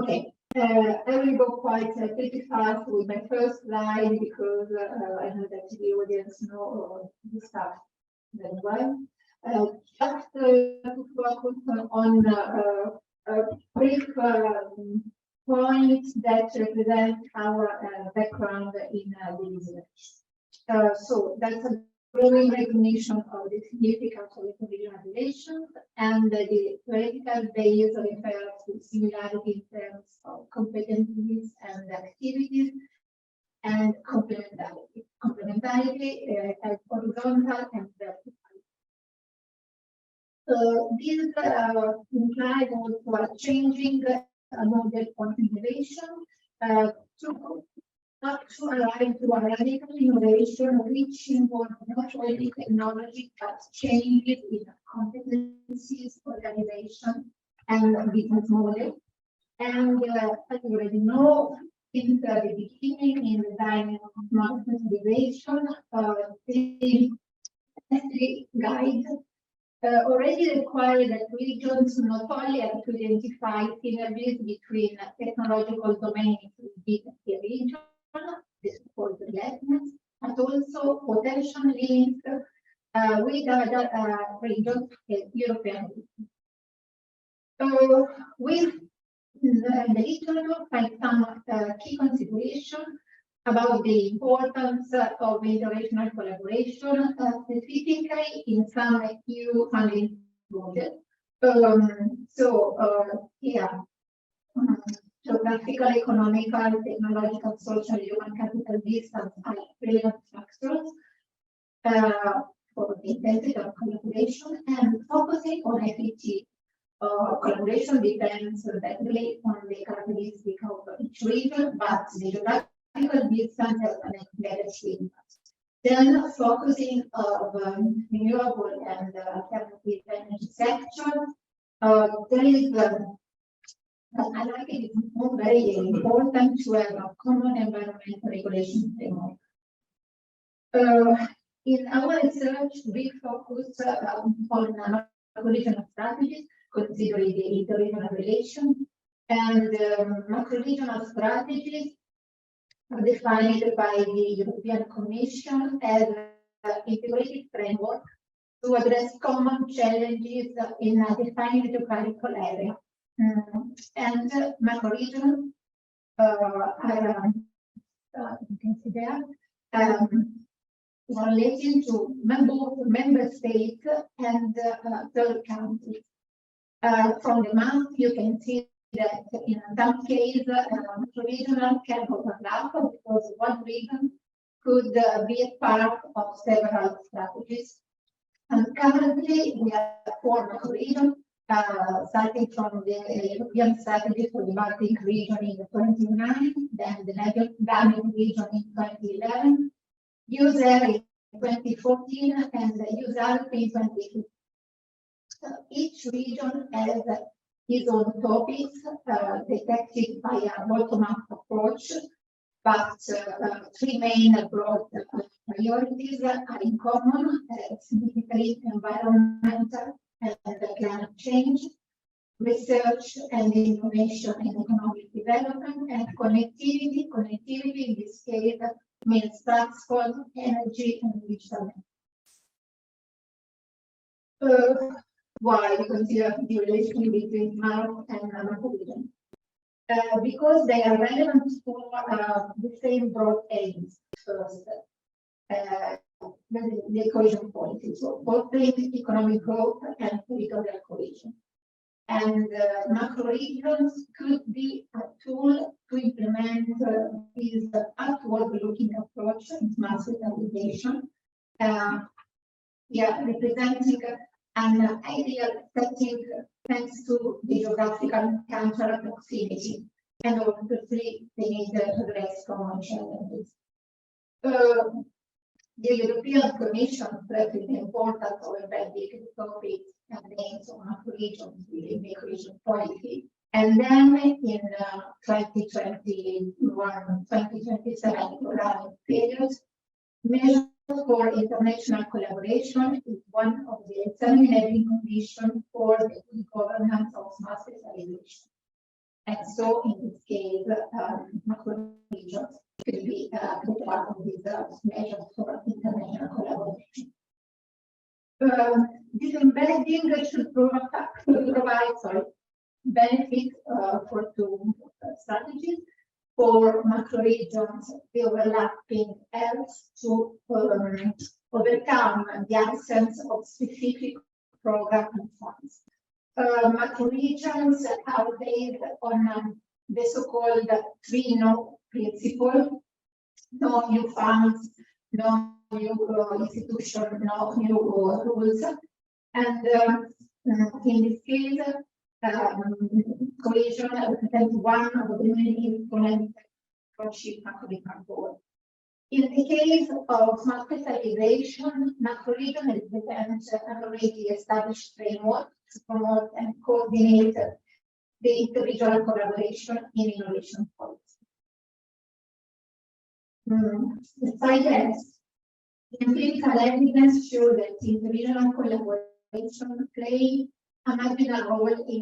Okay, I will go quite pretty fast with my first slide because I know that the audience know the stuff very well. Just to focus on a brief point that represents our background in the research. So that's a growing recognition of the significance of interregional relations and the theoretical base refers to similarity in terms of competencies and activities and complementarity. Complementarity as horizontal and vertical. This implies also a changing model of innovation to actualize to a radical innovation which involves not only technology but changes in competencies, organization, and business model. And as you already know, since the beginning in the dynamic of market innovation, the three guide already require that regions not only have to identify synergies between technological domains within the region, this is called development, but also potential links with other regions, European regions. With the literature, find some key considerations about the importance of international collaboration, specifically in some EU funding projects. Here, geographical, economical, technological, social, human capital distance are relevant factors for the intensity of collaboration, and focusing on FET collaboration depends directly on the characteristic of each region, but the geographical distance has an negative impact. Then focusing on renewable and alternative energy sector, there is I like it, it's very important to have a common environmental regulation framework. In our research, we focus on macro-regional strategies, considering the interregional relation, and macro-regional strategies are defined by the European Commission as an integrated framework to address common challenges in a defined geographical area. And macro-region are, you can see there, related to member states and third countries. From the map, you can see that in some cases, regional can overlap because one region could be a part of several strategies. And currently, we have 4 macro-regions, starting from the European strategy for the Baltic region in 2009, then the Danube region in 2011, USER in 2014, and the USALP in 2015. Each region has its own topics detected by a bottom-up approach, but 3 main broad priorities are in common, significantly environmental and climate change, research and innovation in economic development, and connectivity. Connectivity in this case means transport, energy, and digital. Why we consider the relation between MARC and macro-region? Because they are relevant for the same broad aims. First, the cohesion policy, so both economic growth and territorial cohesion. And macro-regions could be a tool to implement this outward-looking approach in smart specialization, representing an ideal setting thanks to the geographical and cultural proximity, and obviously they need to address common challenges. The European Commission stressed the importance of embedding topics and names on macro-regions within the cohesion policy. And then in 2021-2027 programming period, measures for international collaboration is one of the examining conditions for the good governance of smart specialization. And so in this case, macro regions could be part of these measures for international collaboration. This embedding should provide benefits for two strategies. For macro regions, the overlapping helps to overcome the absence of specific program and funds. Macro regions are based on the so-called 3 no principle: no new funds, no new institution, no new rules. And in this case, cohesion represents one of the main instruments for achieving macroeconomic goals. In the case of smart specialization, macro-region represents an already established framework to promote and coordinate the interregional collaboration in innovation policy. The science, empirical evidence show that interregional collaboration play a marginal role in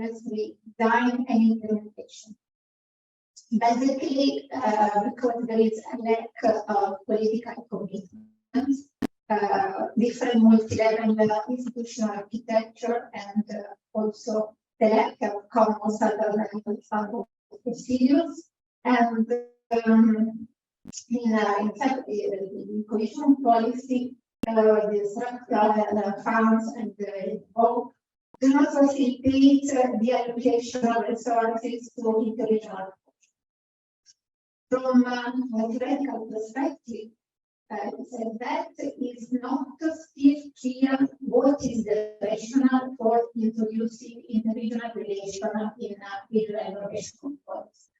design and implementation. Basically, because there is a lack of political commitment, different multi-level institutional architecture, and also the lack of common standardized procedures. And in fact, the cohesion policy, the structural funds and the both do not facilitate the allocation of resources to interregional. From a theoretical perspective, it says that it's not still clear what is the rationale for introducing interregional relation in regional innovation policy.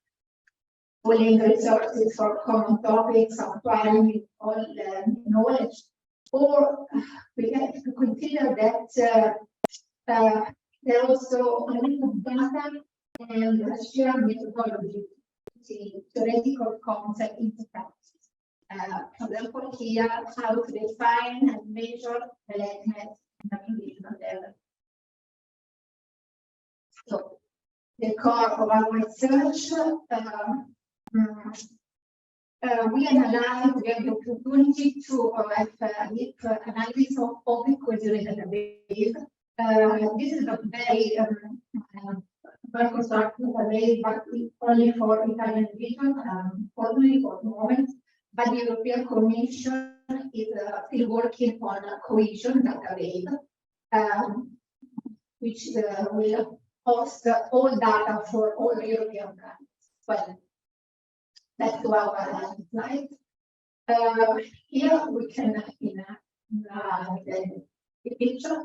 Pooling resources for common topics, acquiring all knowledge, or we have to consider that there are also a lot of data and shared methodology, the theoretical concept into practice. For example, here, how to define and measure relatedness at the regional level. So, the core of our research, we analyzed, we have the opportunity to have a deep analysis of the cohesion database. This is a very well constructed database, but only for Italian region, fortunately for the moment. But the European Commission is still working on a cohesion database, which will host all data for all European countries. Well, that's our slide. Here we can, in the picture,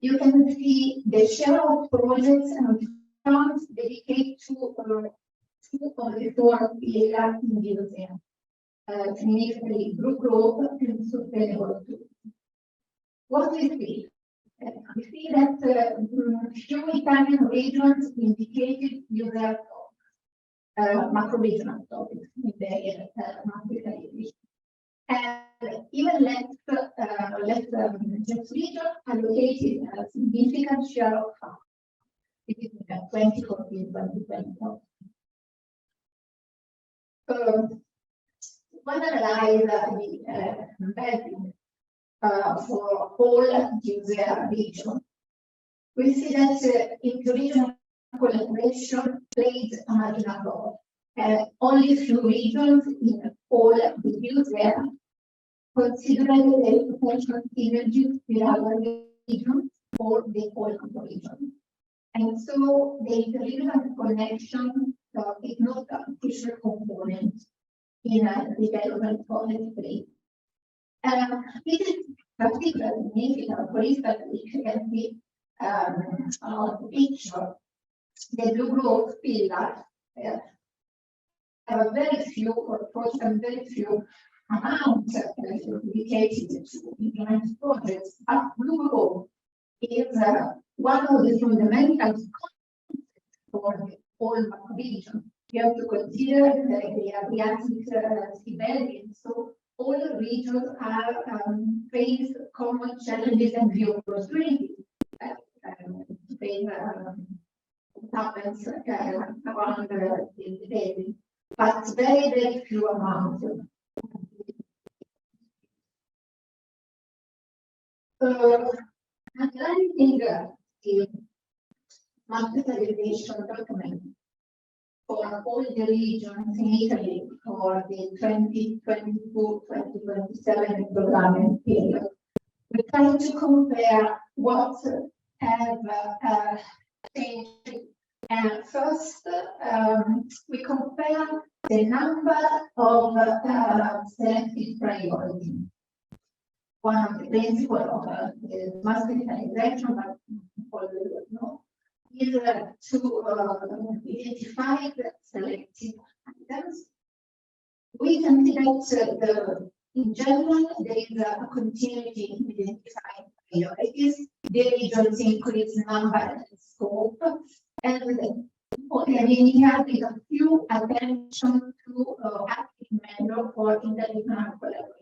you can see the share of projects and funds dedicated to two of the 4 pillars in the museum. Significantly group growth and sustainable too. What we see? We see that few Italian regions indicated user macro-regional topics in their macro-region. And even less region allocated a significant share of funds. It is 2014-2020. When analyze the embedding for all user regions, we see that interregional collaboration plays a marginal role. Only few regions in all the user considering the potential synergies with our region or the whole region. And so the interregional connection is not a crucial component in development policy. This is particularly significant, for instance, if you can see on the picture, the blue growth pillar have very few, or very few amounts dedicated to implement projects, but blue growth is one of the fundamental concepts for the whole region. You have to consider the Adriatic Sea Basin, so all regions are face common challenges and view opportunities. Face happens around the baby, but very, very few amounts. Analyzing the market segregation document for all the regions in Italy for the 2022-2027 programming period, we try to compare what have changed. And first, we compare the number of selected priority. One of the principles of the mass digitalization, but no, is to identify the selected items. We can see that in general there is a continuity in identifying priorities. The regions increase number and scope, and here is a few attention to active measure for interregional collaboration.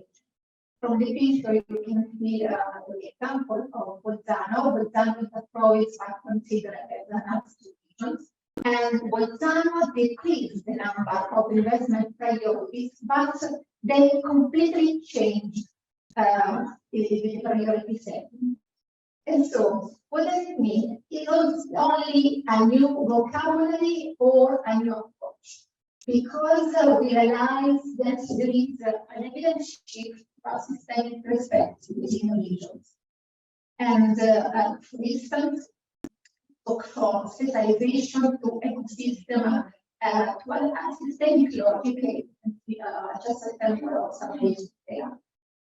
From the picture, you can see the example of Bolzano. Bolzano is a province considered as an absolute region. And Bolzano decreased the number of investment priorities, but they completely changed the priority setting. And so, what does it mean? It was only a new vocabulary or a new approach. Because we realize that there is an evident shift from systemic perspective within regions. And for instance, look from specialization to ecosystem to a systemic logic, just a temporal of some regions there.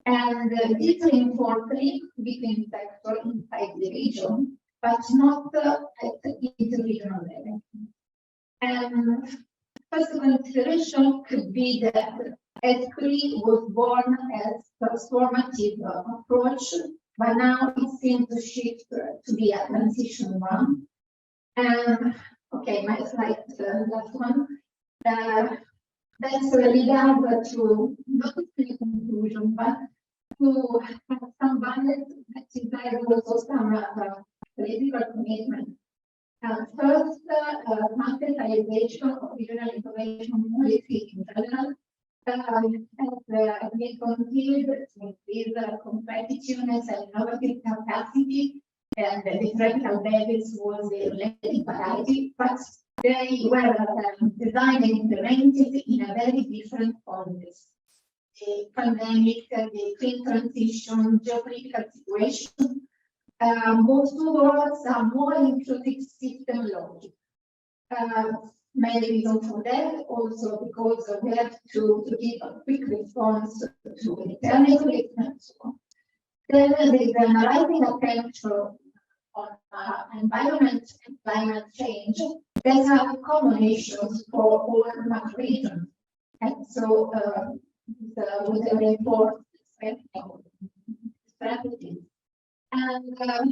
And this reinforcing between sector inside the region, but not at the interregional level. And first consideration could be that S3 was born as transformative approach, but now it seems to shift to be a transition one. And okay, my slide, last one. That's lead us to not the conclusion, but to have some balance that implies also some political commitment. First, marketization of regional information policy in general has been continued to increase competitiveness and innovative capacity, and the theoretical basis was the relative variety, but they were designed and implemented in a very different context. The pandemic, the green transition, geopolitical situation, move towards a more inclusive system logic. Many reasons for that, also because we have to give a quick response to internal conflicts and so on. Then there is an rising attention on environment and climate change that have common issues for all macro regions. And so with a report strategies. And another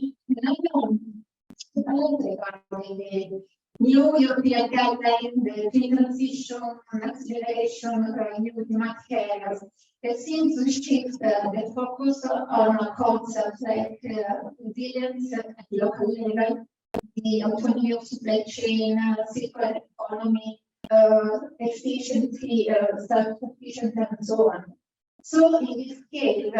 regarding the new European guidelines, the green transition, next generation, new demand carriers, that seems to shift the focus on concepts like resilience at local level, the autonomy of supply chain, circular economy, efficiency, self-sufficiency, and so on. So in this case,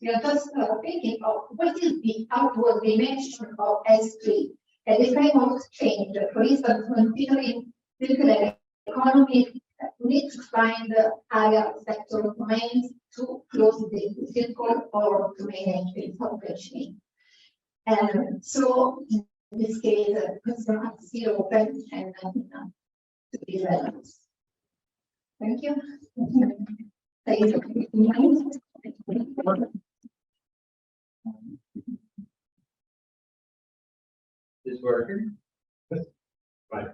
we are just thinking of what is the outward dimension of S3 and the framework change. For instance, considering circular economy, we need to find higher sector domains to close the circle or to manage the supply chain. And so in this case, customer zero open and to be relevant. Thank you. Is working? Right.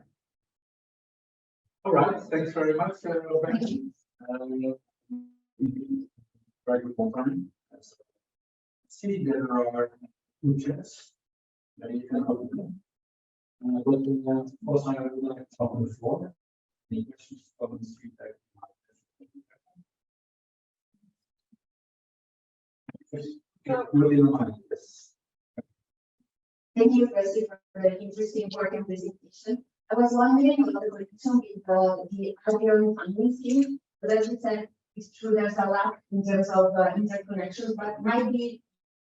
All right. Thanks very much. Thank you. Very good time. See, there are two chats that you can open them. But also, I would like to open the floor. Any questions, comments, feedback? Really remind this. Thank you, Presley, for the interesting work and presentation. I was wondering about the connection with the urban funding scheme. But as you said, it's true there's a lack in terms of interconnections, but might be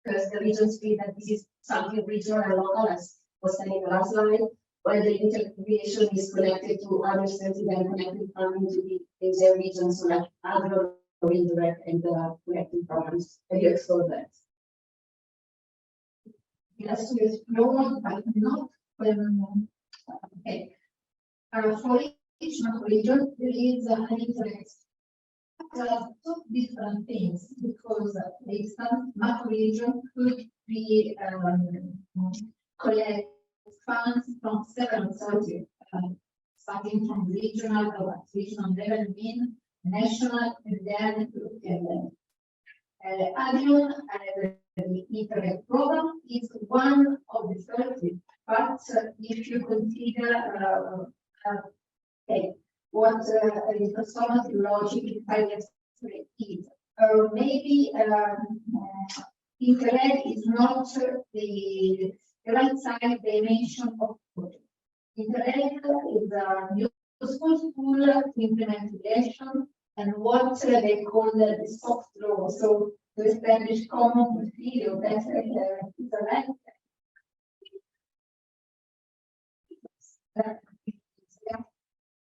because the regions feel that this is something regional and local, as was said in the last slide, while the intercreation is connected to other sensitive and connected farming to the in their regions, so like agro or indirect and connected programs. Have you explored that? Yes, we explore, but not when, okay. For each macro-region, there is an interest. Two different things, because for instance, macro-region could be collect funds from several sources, starting from regional level, mean national, and then local level. Adrian, the Internet program is one of the sources, but if you consider what the transformative logic in finance is, maybe Internet is not the right side dimension of project. Internet is a useful tool to implement relation and what they call the soft law. So to establish common procedure, that's is a right.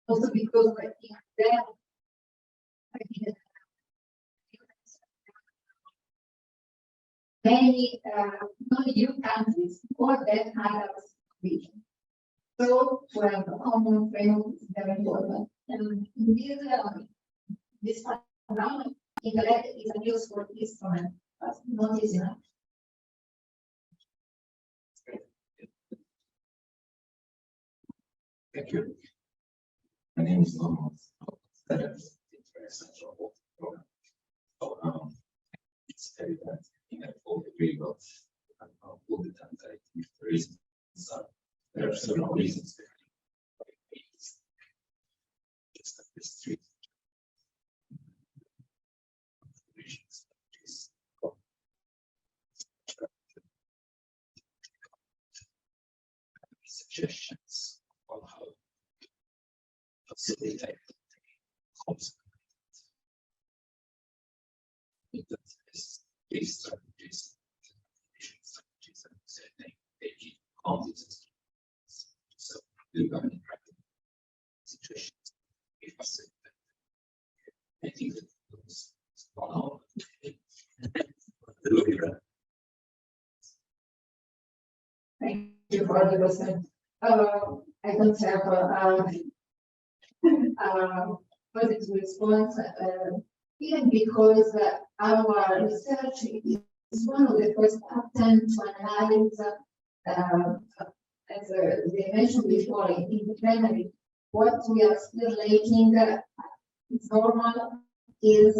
Also because I think that many non-EU countries or that kind of region. So to have a common framework is very important. And in this program, Internet is a useful instrument, but not easy enough. Thank you. My name is Norman. So, it's evident in all agree about all the time that if there is some, there are several reasons behind it. Just like this street. Suggestions on how facilitate these strategies, and they keep context. So we're going to situations if I said that I think that those wow. Thank you for the question. I don't have positive response, even because our research is one of the first attempts to analyze, as they mentioned before, independently, what we are still lacking. It's normal is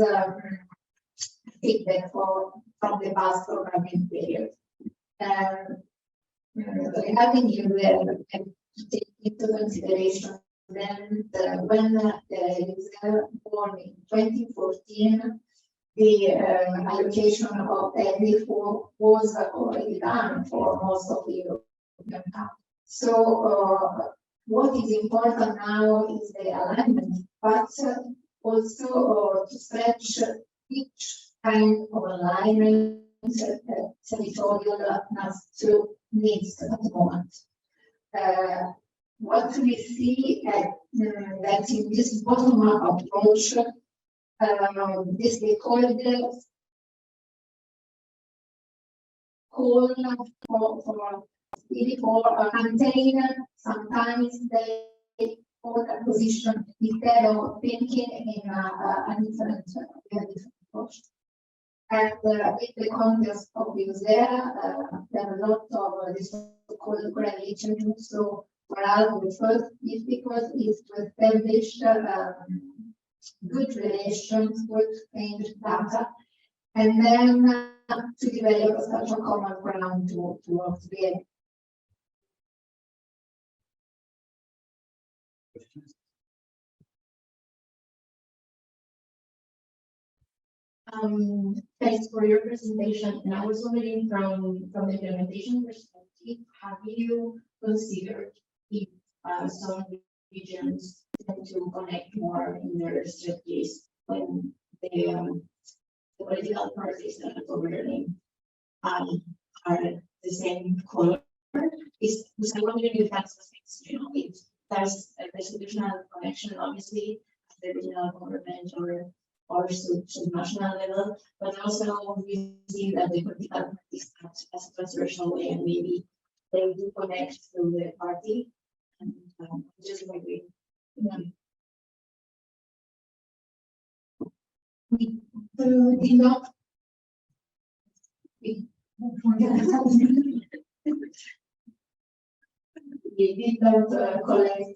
feedback from the past programming period. Having you there and take into consideration then when the user born in 2014, the allocation of LD4 was already done for most of the European countries. So what is important now is the alignment, but also to stretch each kind of alignment territorial needs at the moment. What we see that in this bottom-up approach, this stakeholders call for contain, sometimes they hold a position instead of thinking in a different approach. And in the context of this there are a lot of this so-called correlation. So for us, the first difficult is to establish good relations, good range data, and then to develop such a common ground to work together. Thanks for your presentation. And I was wondering from the implementation perspective, have you considered if some regions tend to connect more in their strategies when the political parties that are governing are the same color? Was I wondering if that's the thing, you know, if there's a constitutional connection, obviously, at the regional government or subnational level, but also we see that the political parties act as a transversal way, and maybe they do connect to the party. And just wondering. We did not. We did not collect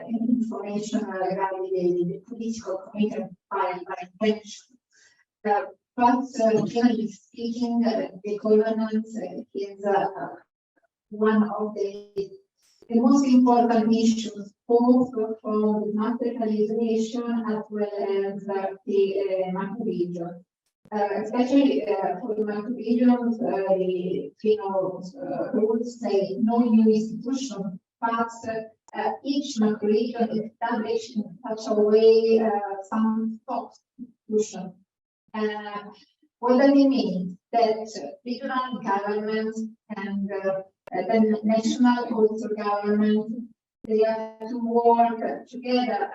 information regarding the political commitment by intention. But generally speaking, the governance is one of the most important issues, both for the macro-region as well as the macro region. Especially for the macro regions, the rules say no new institution, but each macro region is established in such a way some top institution. What does it mean? That regional government and then national also government, they have to work together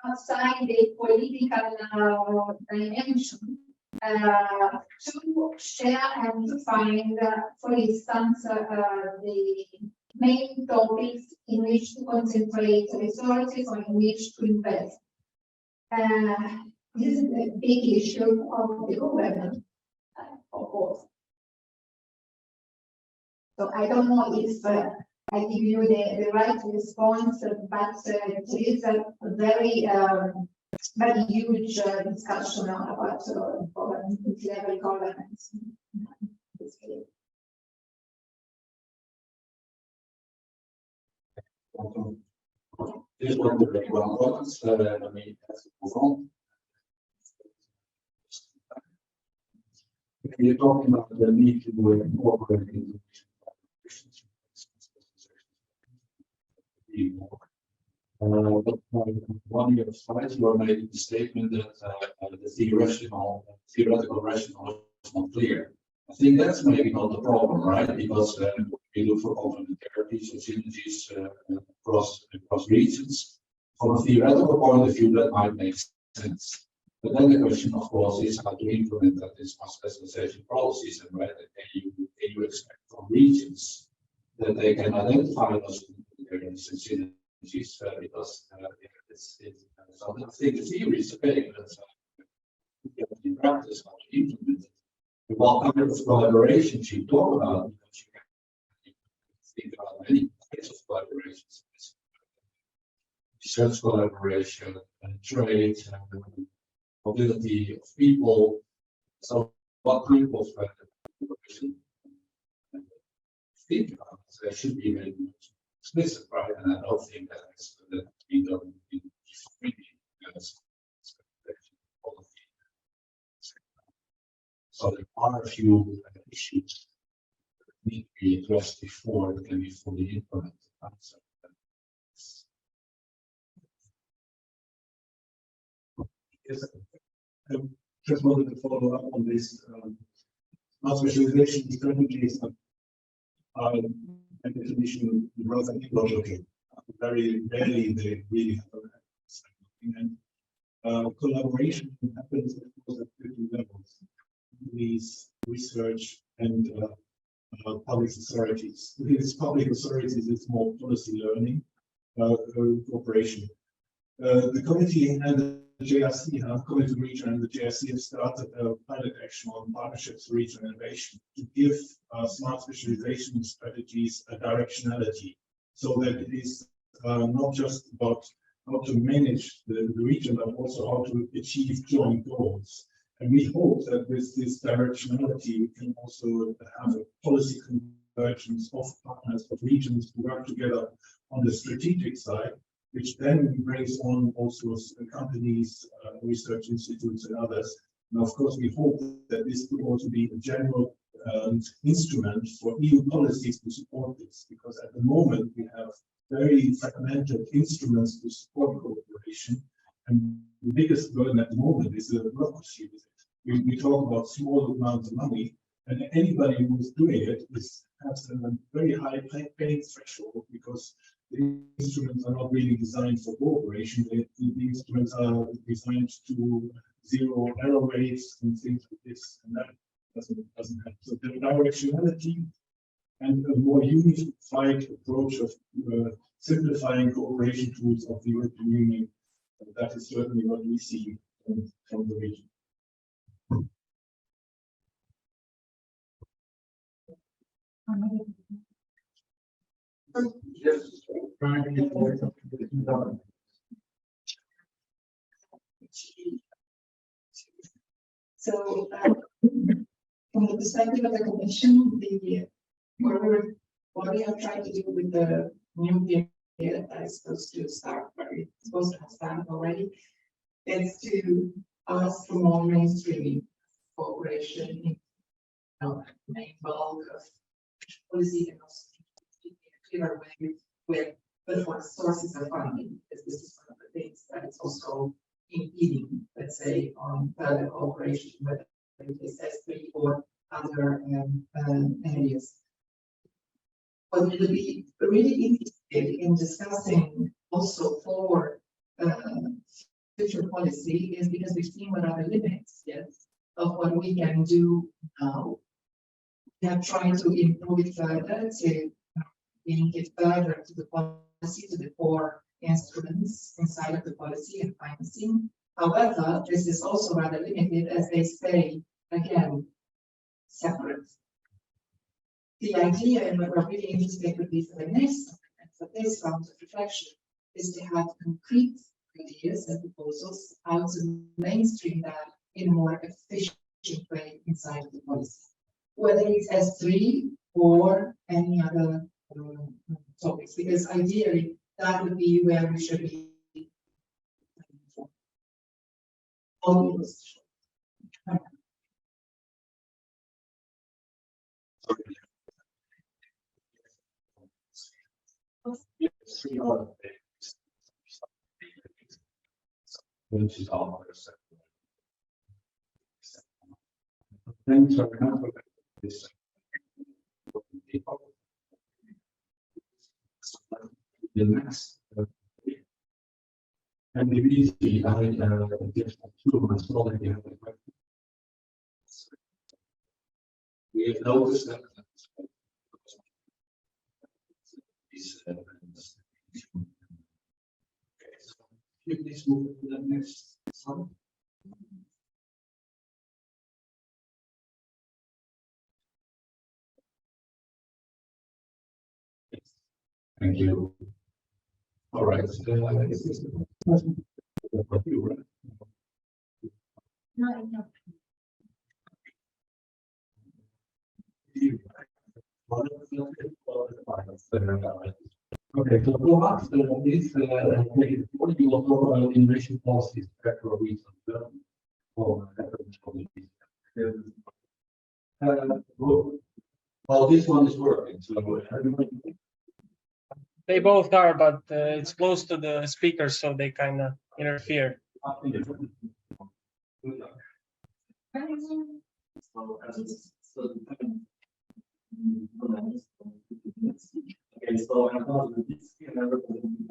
outside the political dimension to share and to find, for instance, the main topics in which to concentrate resources or in which to invest. This is a big issue of the government, of course. So I don't know if I give you the right response, but it is a very very huge discussion about level governance. This one will be one comments, I mean, as we move on. You're talking about the need to incorporate into but one of your slides, you are making the statement that the theoretical rationale is not clear. I think that's maybe not the problem, right? Because we look for complementarities or synergies across regions. From a theoretical point of view, that might make sense. But then the question, of course, is how to implement that in smart specialization policies, and right, can you expect from regions that they can identify those complementarities and synergies? Because so I think the theory is okay, but in practice, how to implement it. What kind of collaborations you talk about? Because you can think about many types of collaborations, research collaboration, trade, mobility of people. So, what kind of collaboration? Think about there should be very explicit, right? And I don't think that we don't need so there are a few issues that need to be addressed before it can be fully implemented. Yes, I just wanted to follow up on this. Specialization strategies are by definition rather illogical. Very rarely they really have an and collaboration happens of course at different levels. These research and public authorities. With public authorities, it's more policy learning, cooperation. The committee and the JRC have committed to region, and the JRC has started a pilot action on partnerships for regional innovation to give smart specialization strategies a directionality, so that it is not just about how to manage the region, but also how to achieve joint goals. And we hope that with this directionality, we can also have a policy convergence of partners, of regions to work together on the strategic side, which then brings on also companies, research institutes and others. And of course, we hope that this could also be a general instrument for EU policies to support this, because at the moment we have very fragmented instruments to support cooperation, and the biggest burden at the moment is the bureaucracy with it. We talk about small amounts of money, and anybody who's doing it has a very high pain threshold, because the instruments are not really designed for cooperation. The instruments are designed to zero error rates and things like this, and that doesn't have. So the directionality and a more unified approach of simplifying cooperation tools of the European Union, that is certainly what we see from the region. Yes. So, from the perspective of the Commission, what we have tried to do with the new period that is supposed to start, or it's supposed to have started already, is to ask for more mainstreaming cooperation in the main bulk of policy, and also in a clearer way with what sources of funding, because this is one of the things that is also impeding, let's say, on further cooperation, whether it is S3 or other areas. But we will be really interested in discussing also for future policy, is because we've seen what are the limits, yes, of what we can do now. We have tried to improve it further, to link it further to the policy, to the core instruments inside of the policy and financing. However, this is also rather limited, as they say, again, separate. The idea, and what we're really interested would be for the next, and for this round of reflection, is to have concrete ideas and proposals how to mainstream that in a more efficient way inside of the policy, whether it's S3 or any other topics, because ideally that would be where we should be. Which is all things are not this. The next and immediately I just two of my colleagues have a question. We have noticed that is okay, so please move to the next slide. Thank you. All right. This is the question for you, right? No. Okay, so for us, this what do you look for innovation policies for reasons for policies? Well, this one is working, so they both are, but it's close to the speakers, so they kind of interfere.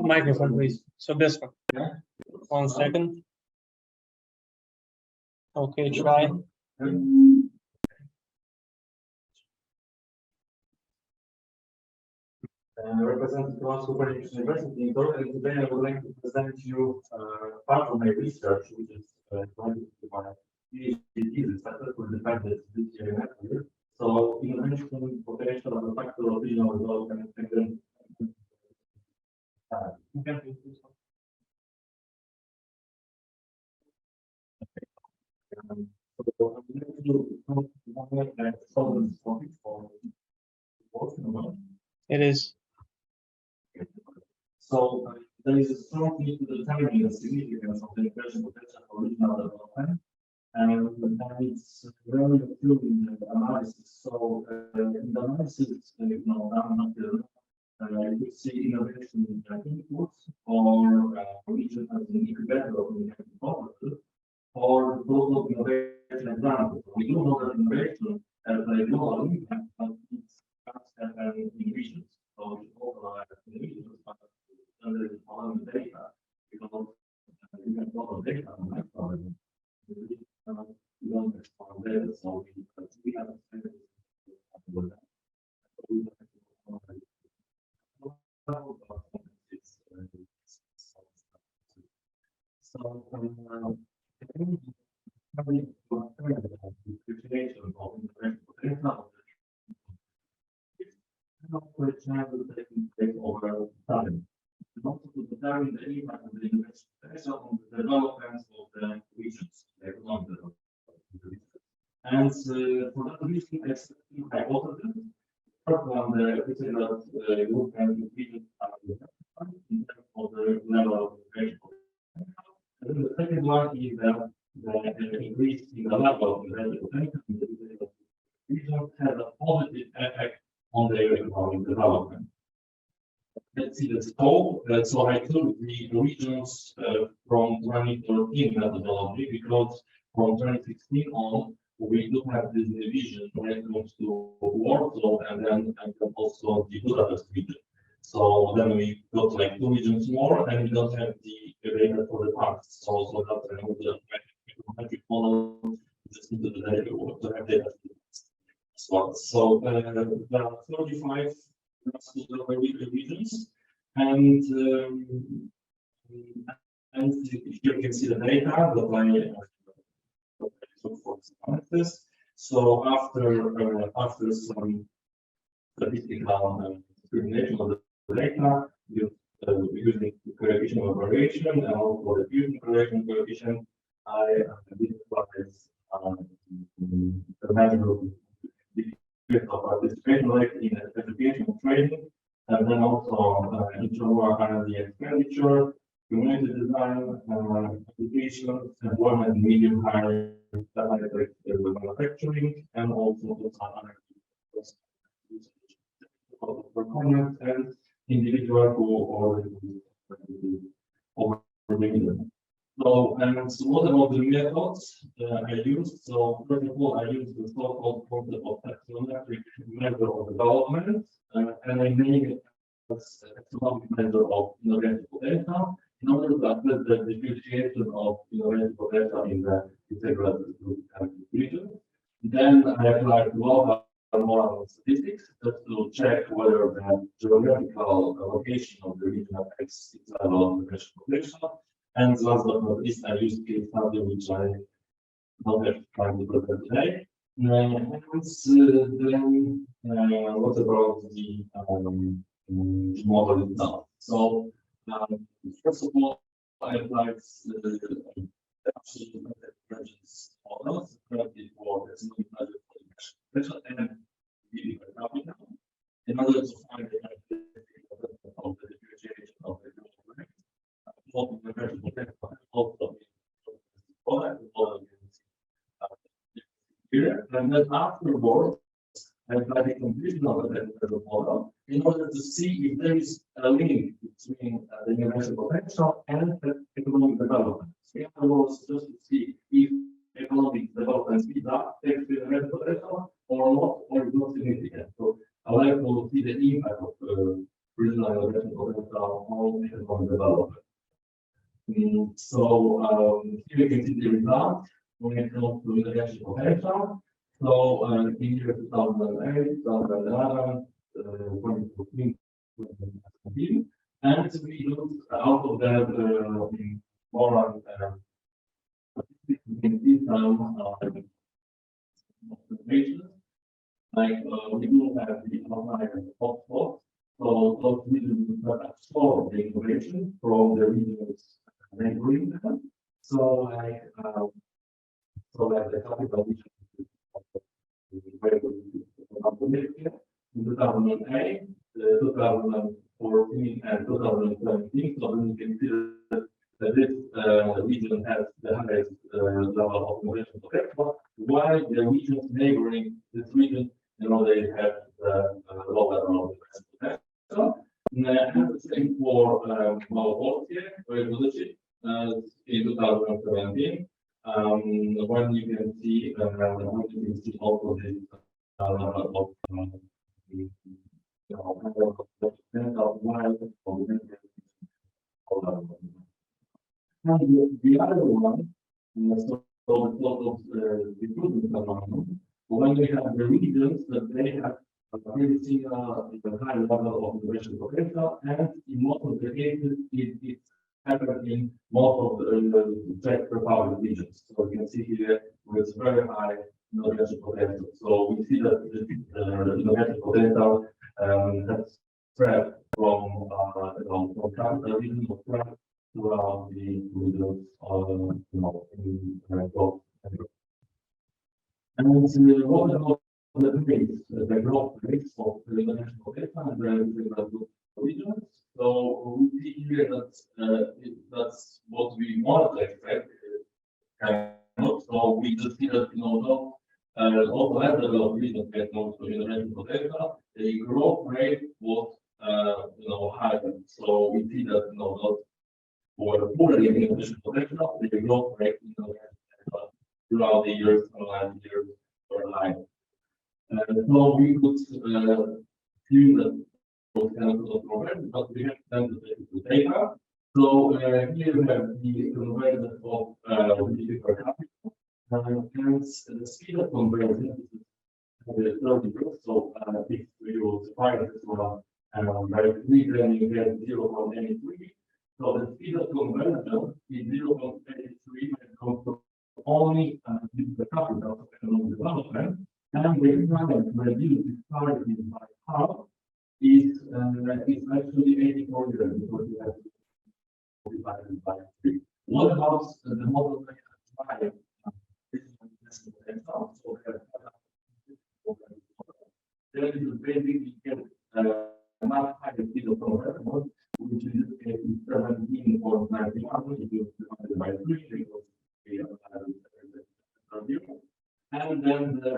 Microphone, please. So this one. Yeah. 1 second. Okay, try. Representative of Copenhagen University in Dortmund, and today I would like to present you part of my research, which is related to my PhD thesis, successful independence this year and next year. So, innovation potential as a factor of regional development and then. It is. So there is a strong need to determine the significance of the innovation potential for regional development, and it's very true in the analysis. So the analysis, down until you could see innovation inputs or region as an incubator of innovation processes or total innovation examples. We do know that innovation has a global impact, but it's fast and in regions. So it's also in regions, but under the following data, because you can follow data on that part. We don't respond data, so we have a with that. So, I think having the situation of international for example, taking place over time. And also to determine the impact of the investigation on the development of the regions, the economic development. And for that reason, I set two hypotheses. First one, we say that group and regions are in terms of the level of innovation. And then the second one is that the increase in the level of innovation in the region has a positive effect on their economic development. Let's see the scope. So I took the regions from 2013 methodology because from 2016 on we do have this division when it comes to Warsaw and then also the Budapest region. So then we got like 2 regions more and we don't have the data for the past. So that's another metric model just into the data to have data. So there are 35 regions, and here you can see the data that I took for analysis. So after some statistical discrimination of the data, using the coefficient of variation and also the fusion correction coefficient, I visualize the measure of of participation rate in education and training, and then also intra-work R&D expenditure, community design, application, employment, medium higher manufacturing, and also performance and individual who already over the So, so what about the methods I used? So, first of all, I used the so-called concept of taxonometric measure of development, and I named it as a taxonomic measure of inorganic data in order to assess the differentiation of inorganic data in the integrated group and region. Then I applied local moral statistics just to check whether the geographical location of the region affects its level of potential. And last but not least, I used case study, which I don't have time to present today. And then what about the model itself? So, first of all, I applied the absolute convergence models currently for the single measure for and the capital in order to find the of the differentiation of the and then afterwards, I apply the completion of the model in order to see if there is a link between the innovation potential and the economic development. So in other words, just to see if economic development speeds up, takes the innovation potential or not, or is not significant. So I like to see the impact of regional innovation potential on economic development. So here you can see the result when it comes to innovation potential. So in year 2008, 2011, 2014, 2017, and we looked out of that more in see some observations. Like we do have the outlier hotspot. So those regions that absorb the innovation from the regions neighboring them. So like the capital region in 2008, 2014 and 2017. So then you can see that this region has the highest level of innovation potential, while the regions neighboring this region they have low level of potential. And the same for Małopolskie, where it was achieved in 2017. When you can see also this of and the other one, so the plot of recruitment phenomenon, when we have the regions that they have a very similar high level of innovation potential, and in most of the cases, it's happened in most of the Czech Republic regions. So you can see here with very high innovation potential. So we see that the innovation potential has spread from from capital region of Prague throughout the regions in both. And what about the rates, the growth rates of the innovation potential and the regions? So we see here that that's what we want to expect. So we just see that also at the level of regions get also innovation potential, the growth rate was higher. So we see that for the poor innovation potential, the growth rate throughout the years and last years were high. So we could see that those kind of programs, but we have then the data. So here we have the conversion of GDP per capita, and the speed of conversion is 30 groups. So if you divide this one by 3, then you get 0.83. So the speed of conversion is 0.83 when it comes to only the capital of economic development, and the time to reduce disparities by half is actually 84 years because we have to divide it by 3. What about the model that applied potential? So there is basically get much higher speed of conversion, which in this case is 17.91 if you divide it by 3, and then the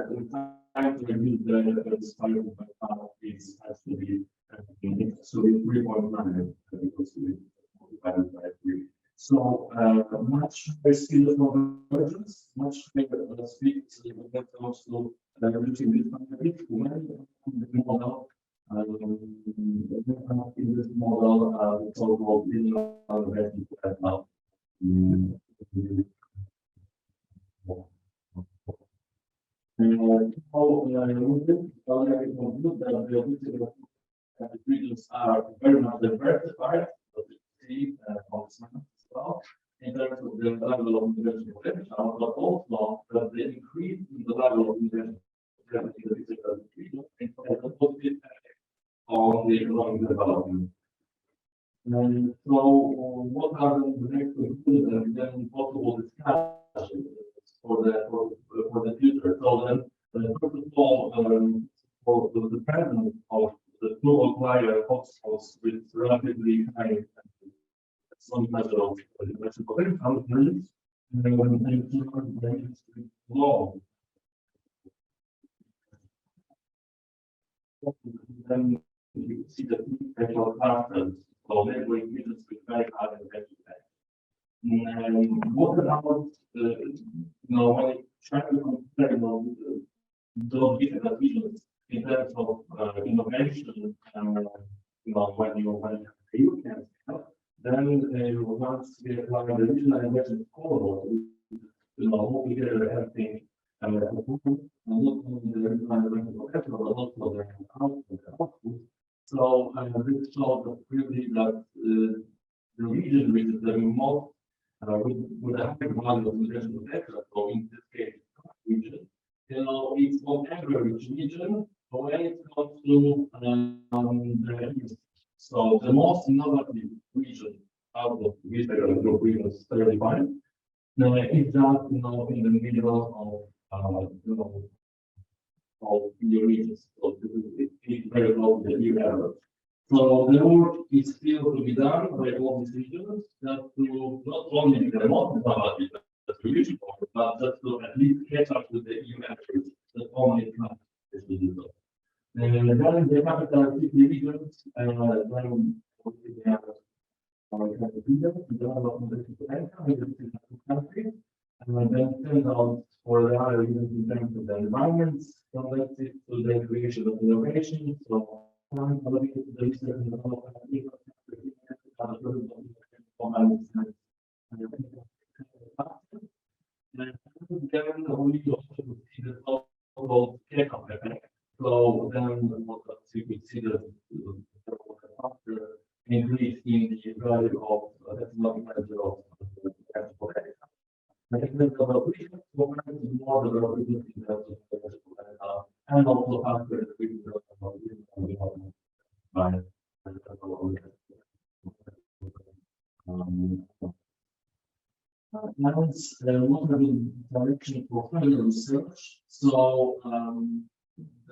time to reduce the disparity by half is actually 3.9 because we divided by 3. So much higher speed of convergence, much higher speed when it comes to reducing disparity. When the model in this model, the so-called linear regression now. The regions are very much diversified, but you see on this map as well, in terms of the level of innovation potential, but also that the increase in the level of innovation potential in the region has a positive effect on the economic development. And so, what are the next conclusions and then possible discussions for the future? So then, first of all, for the presence of the two outlier hotspots with relatively high some measure of innovation potential, low. Then you see the potential clusters, so neighboring regions with very high innovation potential. And what about when you try to compare those different regions in terms of innovation, when you can help, then once we apply the regional innovation scoreboard, we get everything not only the regional innovation potential, but also the output. So this shows that really that the region which is the most with a high value of innovation potential, so in this case, region, it's on average region when it comes to the east. So the most innovative region out of which group regions 35 is just in the middle of your regions. So it's very close to the EU average. So the work is still to be done by all these regions, that to not only be the most innovative, but just to at least catch up with the EU average that only Then the capital city regions, then we have development potential in the country. And then turns out for the other reasons in terms of the environment, connected to the creation of innovation. So, the research and development and then we also see the so-called take-up effect. So then what you could see the increase in the value of technological of more development and also after now it's one of the direction for further research. So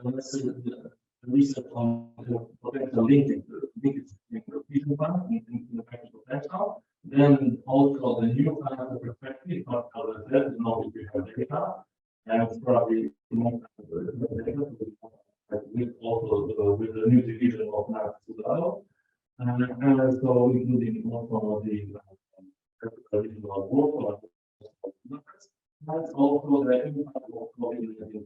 let's say the research on the potential linking between the fusion banking and the potential. Then also the new kind of perspective, not how I said, not if you have data, and it's probably more with also with the new division of math to the other. And so including also the original work or that's also the impact of COVID-19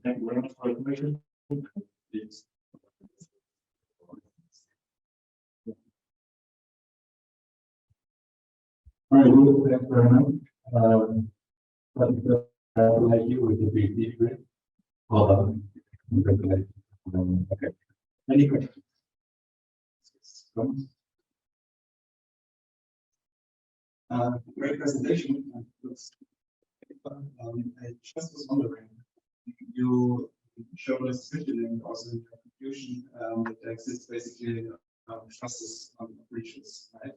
thank you very much for the information. All right, thanks very much. Like you with the big degree. Okay. Any questions? Great presentation. I just was wondering, you showed us visually also in the contribution that there exists basically clusters of regions, right?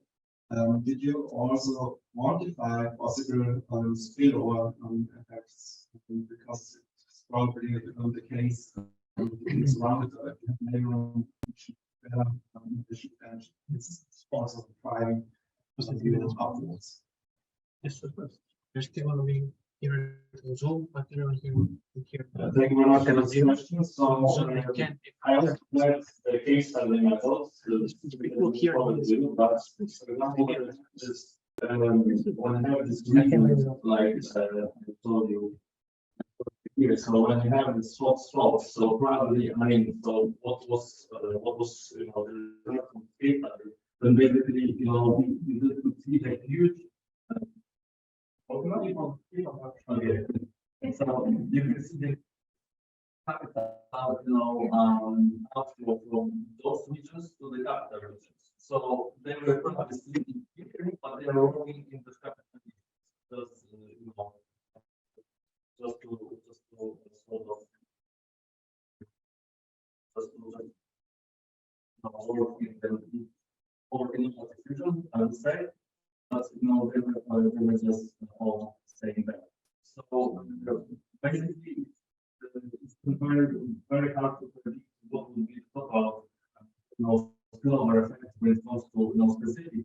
Did you also quantify possible spillover effects? Because it's probably the case surrounded by neighboring and it's also driving upwards. Yes, of course. You're still going to be here in Zoom, but you're here. Thank you very much for the question. So I also like the case study methods. People here. But for example, this when I have this region, like I told you here, so when you have this slot, so probably I mean, so what was you know the data, then basically you know you could see the huge. Okay. So you can see the capital, you know, outflow from those regions to the capital regions. So they were probably sleeping here, but they are working in the capital regions. Just, you know, just to sort of, work in the fusion, I would say. But you know, they were just all saying that. So basically, it's very hard to predict what will be the total, you know, spillover effect when it comes to specific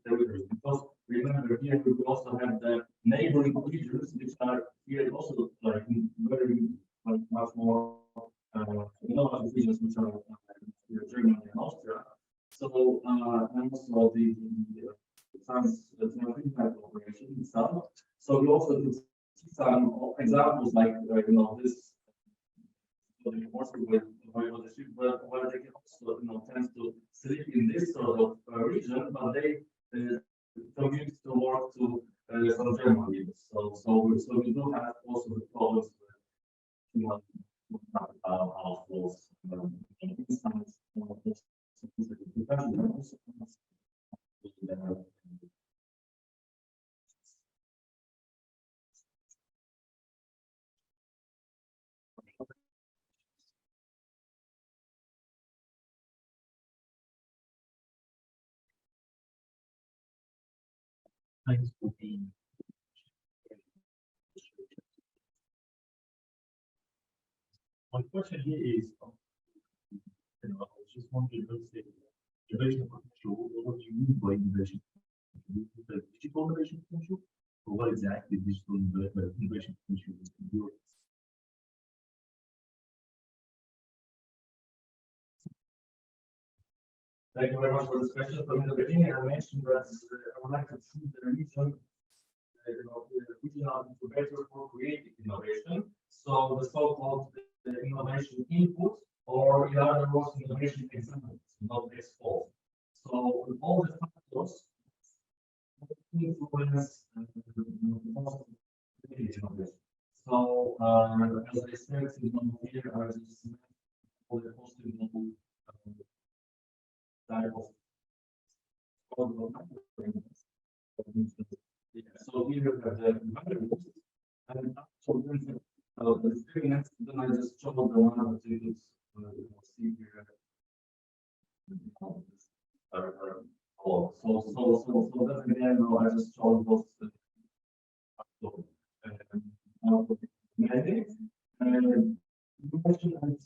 territories. Because remember here we also have the neighboring regions which are here also like very much more regions which are Germany and Austria. So and also the impact operation itself. So we also could see some examples like you know this where they can also tend to sleep in this sort of region, but they commute to work to from Germany. So we do have also the problems with outflows. My question here is, I was just wondering, let's say, innovation potential, what do you mean by innovation? Do you mean the digital innovation potential what exactly digital innovation issue in Europe? Thank you very much for this question. From the beginning, I mentioned that I would like to see the region, the regional incubator for creative innovation. So the so-called innovation input, or in other words, innovation examples, not exposed. So with all the factors influence most innovation. So as I said, here are just all the possible type of so here you have the variables and for the experience, then I just show the one that you can see here. So that's again, I just show those many and you mentioned I'm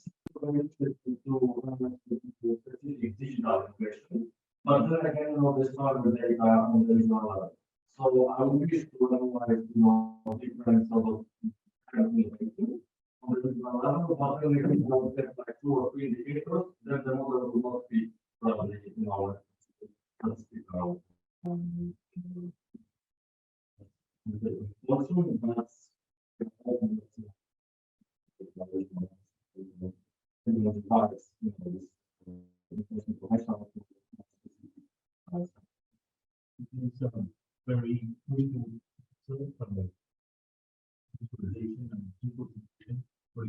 related to specific digital innovation, but then again, there's not the data on the regional level. So I would wish to analyze, different sort of kind of innovation on the regional level, but then if we don't get like 2 or 3 indicators, then the model will not be probably in our Very critical from the visualization and implementation for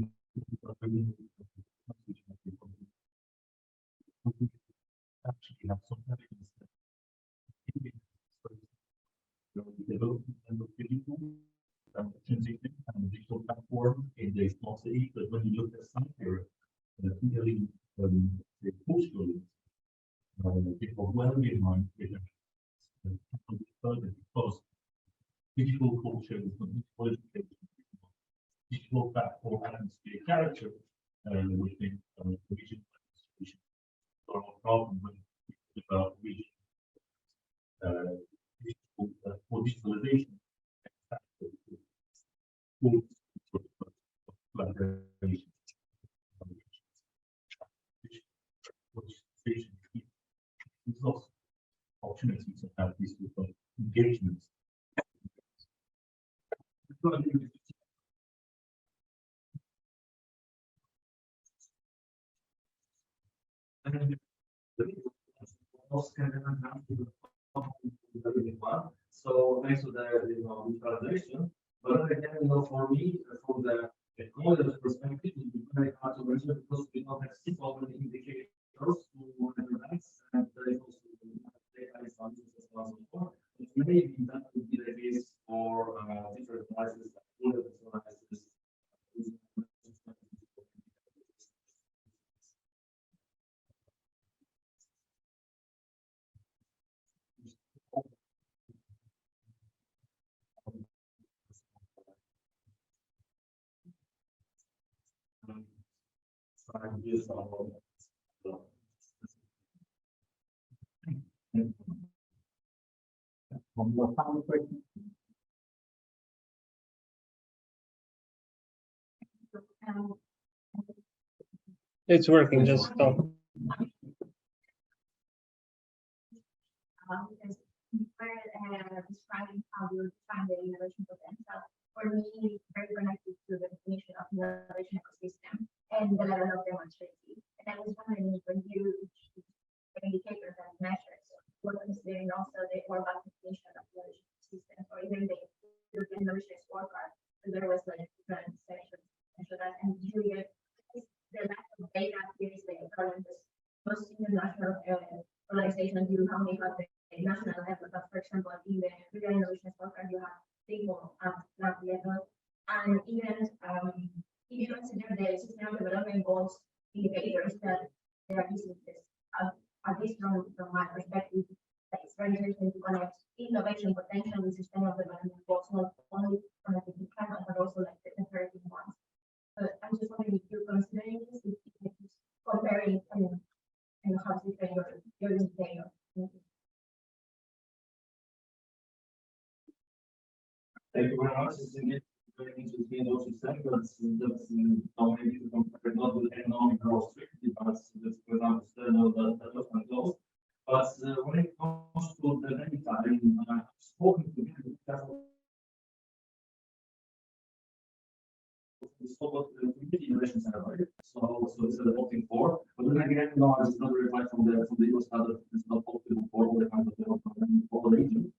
actually have some evidence that development and the digital transition and digital platform in the small city, but when you look at some here, clearly the culturally people well behind because digital culture is not digital education, digital platform happens to be a character within regional administration. So a problem when we think about region digital for digitalization collaboration. There's also opportunities to have these sort of engagements. So thanks to the digitalization, but then again, for me, from the technology perspective, it's very hard to measure because we don't have so many indicators to analyze, and there is also data is unused as well as before. Maybe that would be the case for different devices like bullet devices. One more final question. It's working, just stop. Because we were describing how we define the innovation potential. For me, it's very connected to the definition of innovation ecosystem and the level of demonstrative. And I was wondering when you indicators and measures, what considering also the overall definition of innovation systems or even the European innovation scorecard, so there was like different sections and so that and usually the lack of data here is the problem because most international organizations do how they have the national level, but for example in the European innovation scorecard you have people at that level and even if you consider the sustainable development goals indicators that they are using this at least from my perspective, it's very interesting to connect innovation potential with sustainable development goals, not only connected to climate, but also like the imperative ones. So I'm just wondering if you're considering this, if you're comparing and how to define your indicator. understand that's maybe to compare not with economic growth strictly, but just to understand that development goals. But when it comes to the data, I've spoken to people so the community innovation center, right? So this is opting for. But then again, no, it's not reply from the US that it's not opting for all the kinds of development for the region.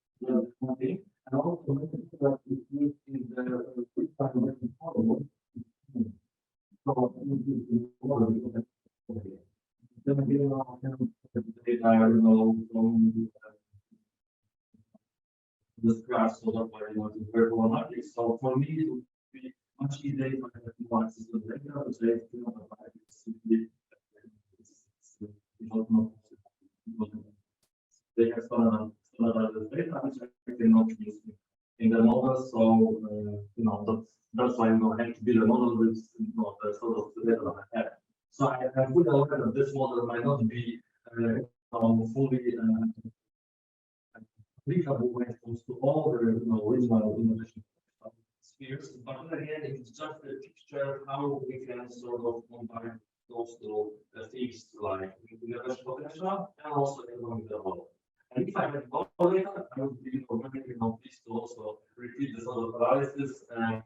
One thing. And also that is used in the quick time working forward. So then again, data, from the scratch, so that's why to verbal analytics. So for me, it would be much easier if I have more access to the data, but they have standardized data, which I cannot use in the model. So, that's why I'm going to have to build a model with the sort of the data that I have. So I'm fully aware that this model might not be fully applicable when it comes to all the regional innovation spheres. But then again, it's just a picture how we can sort of combine those two things like innovation potential and also economic development. And if I had more data, I would be pleased to also repeat the sort of analysis and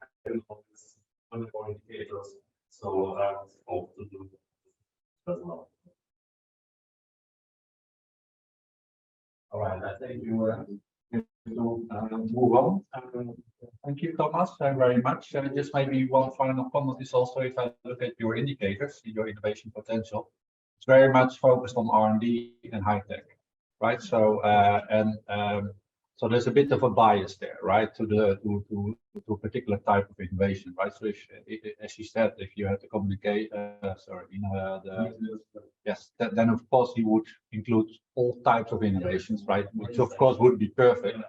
more indicators. So I hope to do as well. All right, I think you move on. Thank you, Thomas, very much. Just maybe one final comment is also, if I look at your indicators, your innovation potential, it's very much focused on R&D and high tech, right? So so there's a bit of a bias there, right, to a particular type of innovation, right? So if, as you said, if you had to communicate, yes, then of course you would include all types of innovations, right? Which of course would be perfect,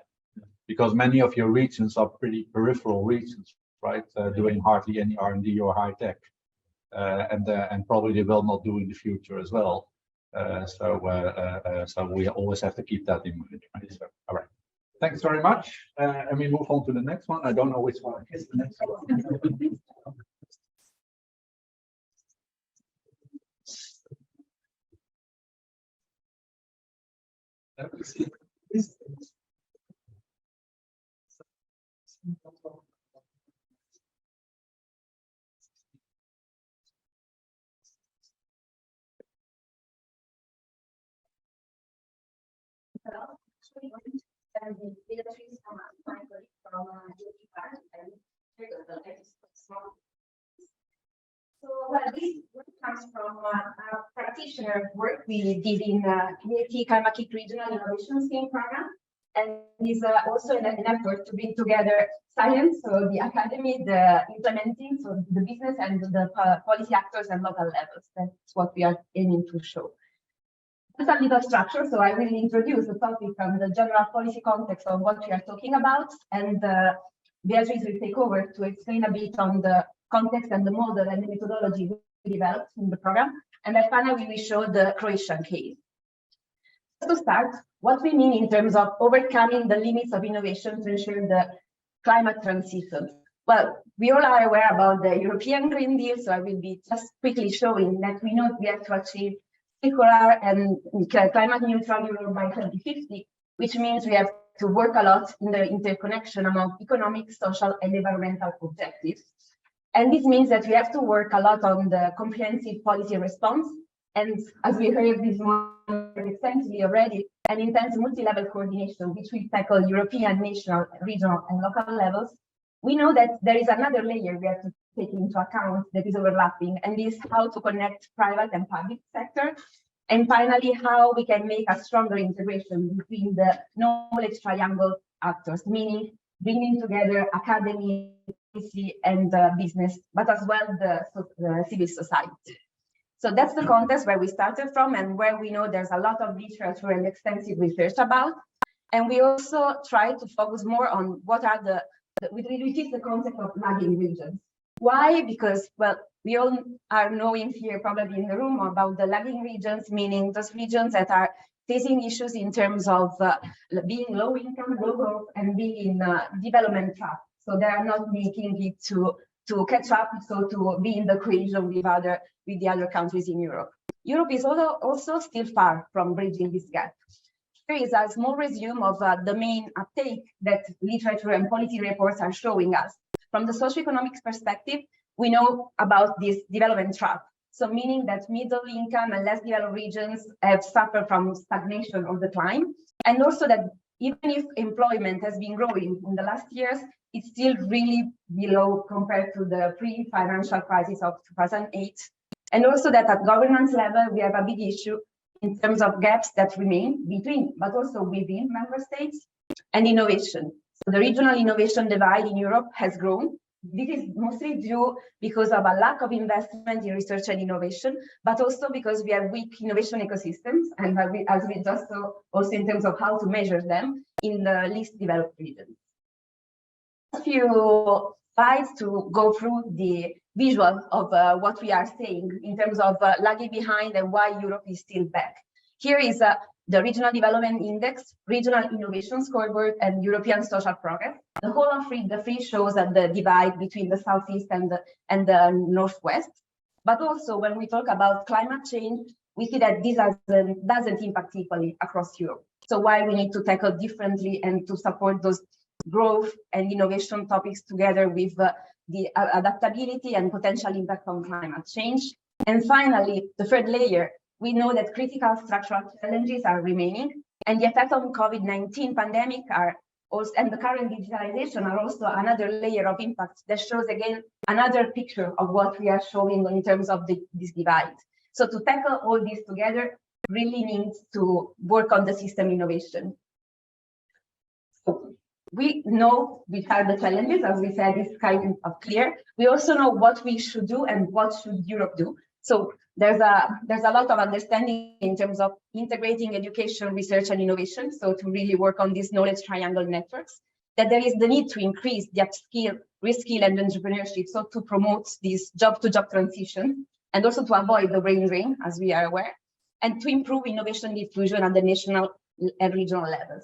because many of your regions are pretty peripheral regions, right? Doing hardly any R&D or high tech, and probably they will not do in the future as well. So we always have to keep that in mind, right? So, all right. Thanks very much. And we move on to the next one. I don't know which one is the next one. And the Beatrice from my colleague from UT and so this comes from a practitioner work we did in UT Kalmakik Regional Innovation Scheme program, and is also an effort to bring together science, so the academy, the implementing, so the business and the policy actors and local levels. That's what we are aiming to show. Just a little structure, so I will introduce the topic from the general policy context of what we are talking about, and Beatrice will take over to explain a bit on the context and the model and the methodology we developed in the program, and then finally we will show the Croatian case. To start, what we mean in terms of overcoming the limits of innovation to ensure the climate transition. Well, we all are aware about the European Green Deal, so I will be just quickly showing that we know we have to achieve circular and climate neutral Europe by 2050, which means we have to work a lot in the interconnection among economic, social, and environmental objectives. And this means that we have to work a lot on the comprehensive policy response. And as we heard this morning extensively already, an intense multi-level coordination, which will tackle European, national, regional, and local levels. We know that there is another layer we have to take into account that is overlapping, and is how to connect private and public sector. And finally, how we can make a stronger integration between the knowledge triangle actors, meaning bringing together academy, policy, and business, but as well the civil society. So that's the context where we started from, and where we know there's a lot of literature and extensive research about. And we also try to focus more on what are which is the concept of lagging regions. Why? Because, well, we all are knowing here probably in the room about the lagging regions, meaning those regions that are facing issues in terms of being low income, low growth, and being in development trap. So they are not making it to to catch up, so to be in the cohesion with the other countries in Europe. Europe is also still far from bridging this gap. Here is a small resume of the main uptake that literature and policy reports are showing us. From the socioeconomic perspective, we know about this development trap. So meaning that middle income and less developed regions have suffered from stagnation or decline. And also that even if employment has been growing in the last years, it's still really below compared to the pre-financial crisis of 2008. And also that at governance level, we have a big issue in terms of gaps that remain between, but also within member states, and innovation. So the regional innovation divide in Europe has grown. This is mostly due because of a lack of investment in research and innovation, but also because we have weak innovation ecosystems, and as we just saw, also in terms of how to measure them in the least developed regions. A few slides to go through the visual of what we are saying in terms of lagging behind and why Europe is still back. Here is the Regional Development Index, Regional Innovation Scoreboard, and European Social Progress. The whole of the three shows that the divide between the Southeast and the Northwest. But also when we talk about climate change, we see that this doesn't impact equally across Europe. So why we need to tackle differently and to support those growth and innovation topics together with the adaptability and potential impact on climate change. And finally, the third layer, we know that critical structural challenges are remaining, and the effect of COVID-19 pandemic are also, and the current digitalization are also another layer of impact that shows again another picture of what we are showing in terms of this divide. So to tackle all this together really needs to work on the system innovation. So we know which are the challenges, as we said, it's kind of clear. We also know what we should do and what should Europe do. So there's a lot of understanding in terms of integrating education, research, and innovation. So to really work on these knowledge triangle networks, that there is the need to increase the upskill, reskill, and entrepreneurship. So to promote this job-to-job transition, and also to avoid the brain drain, as we are aware, and to improve innovation diffusion at the national and regional levels.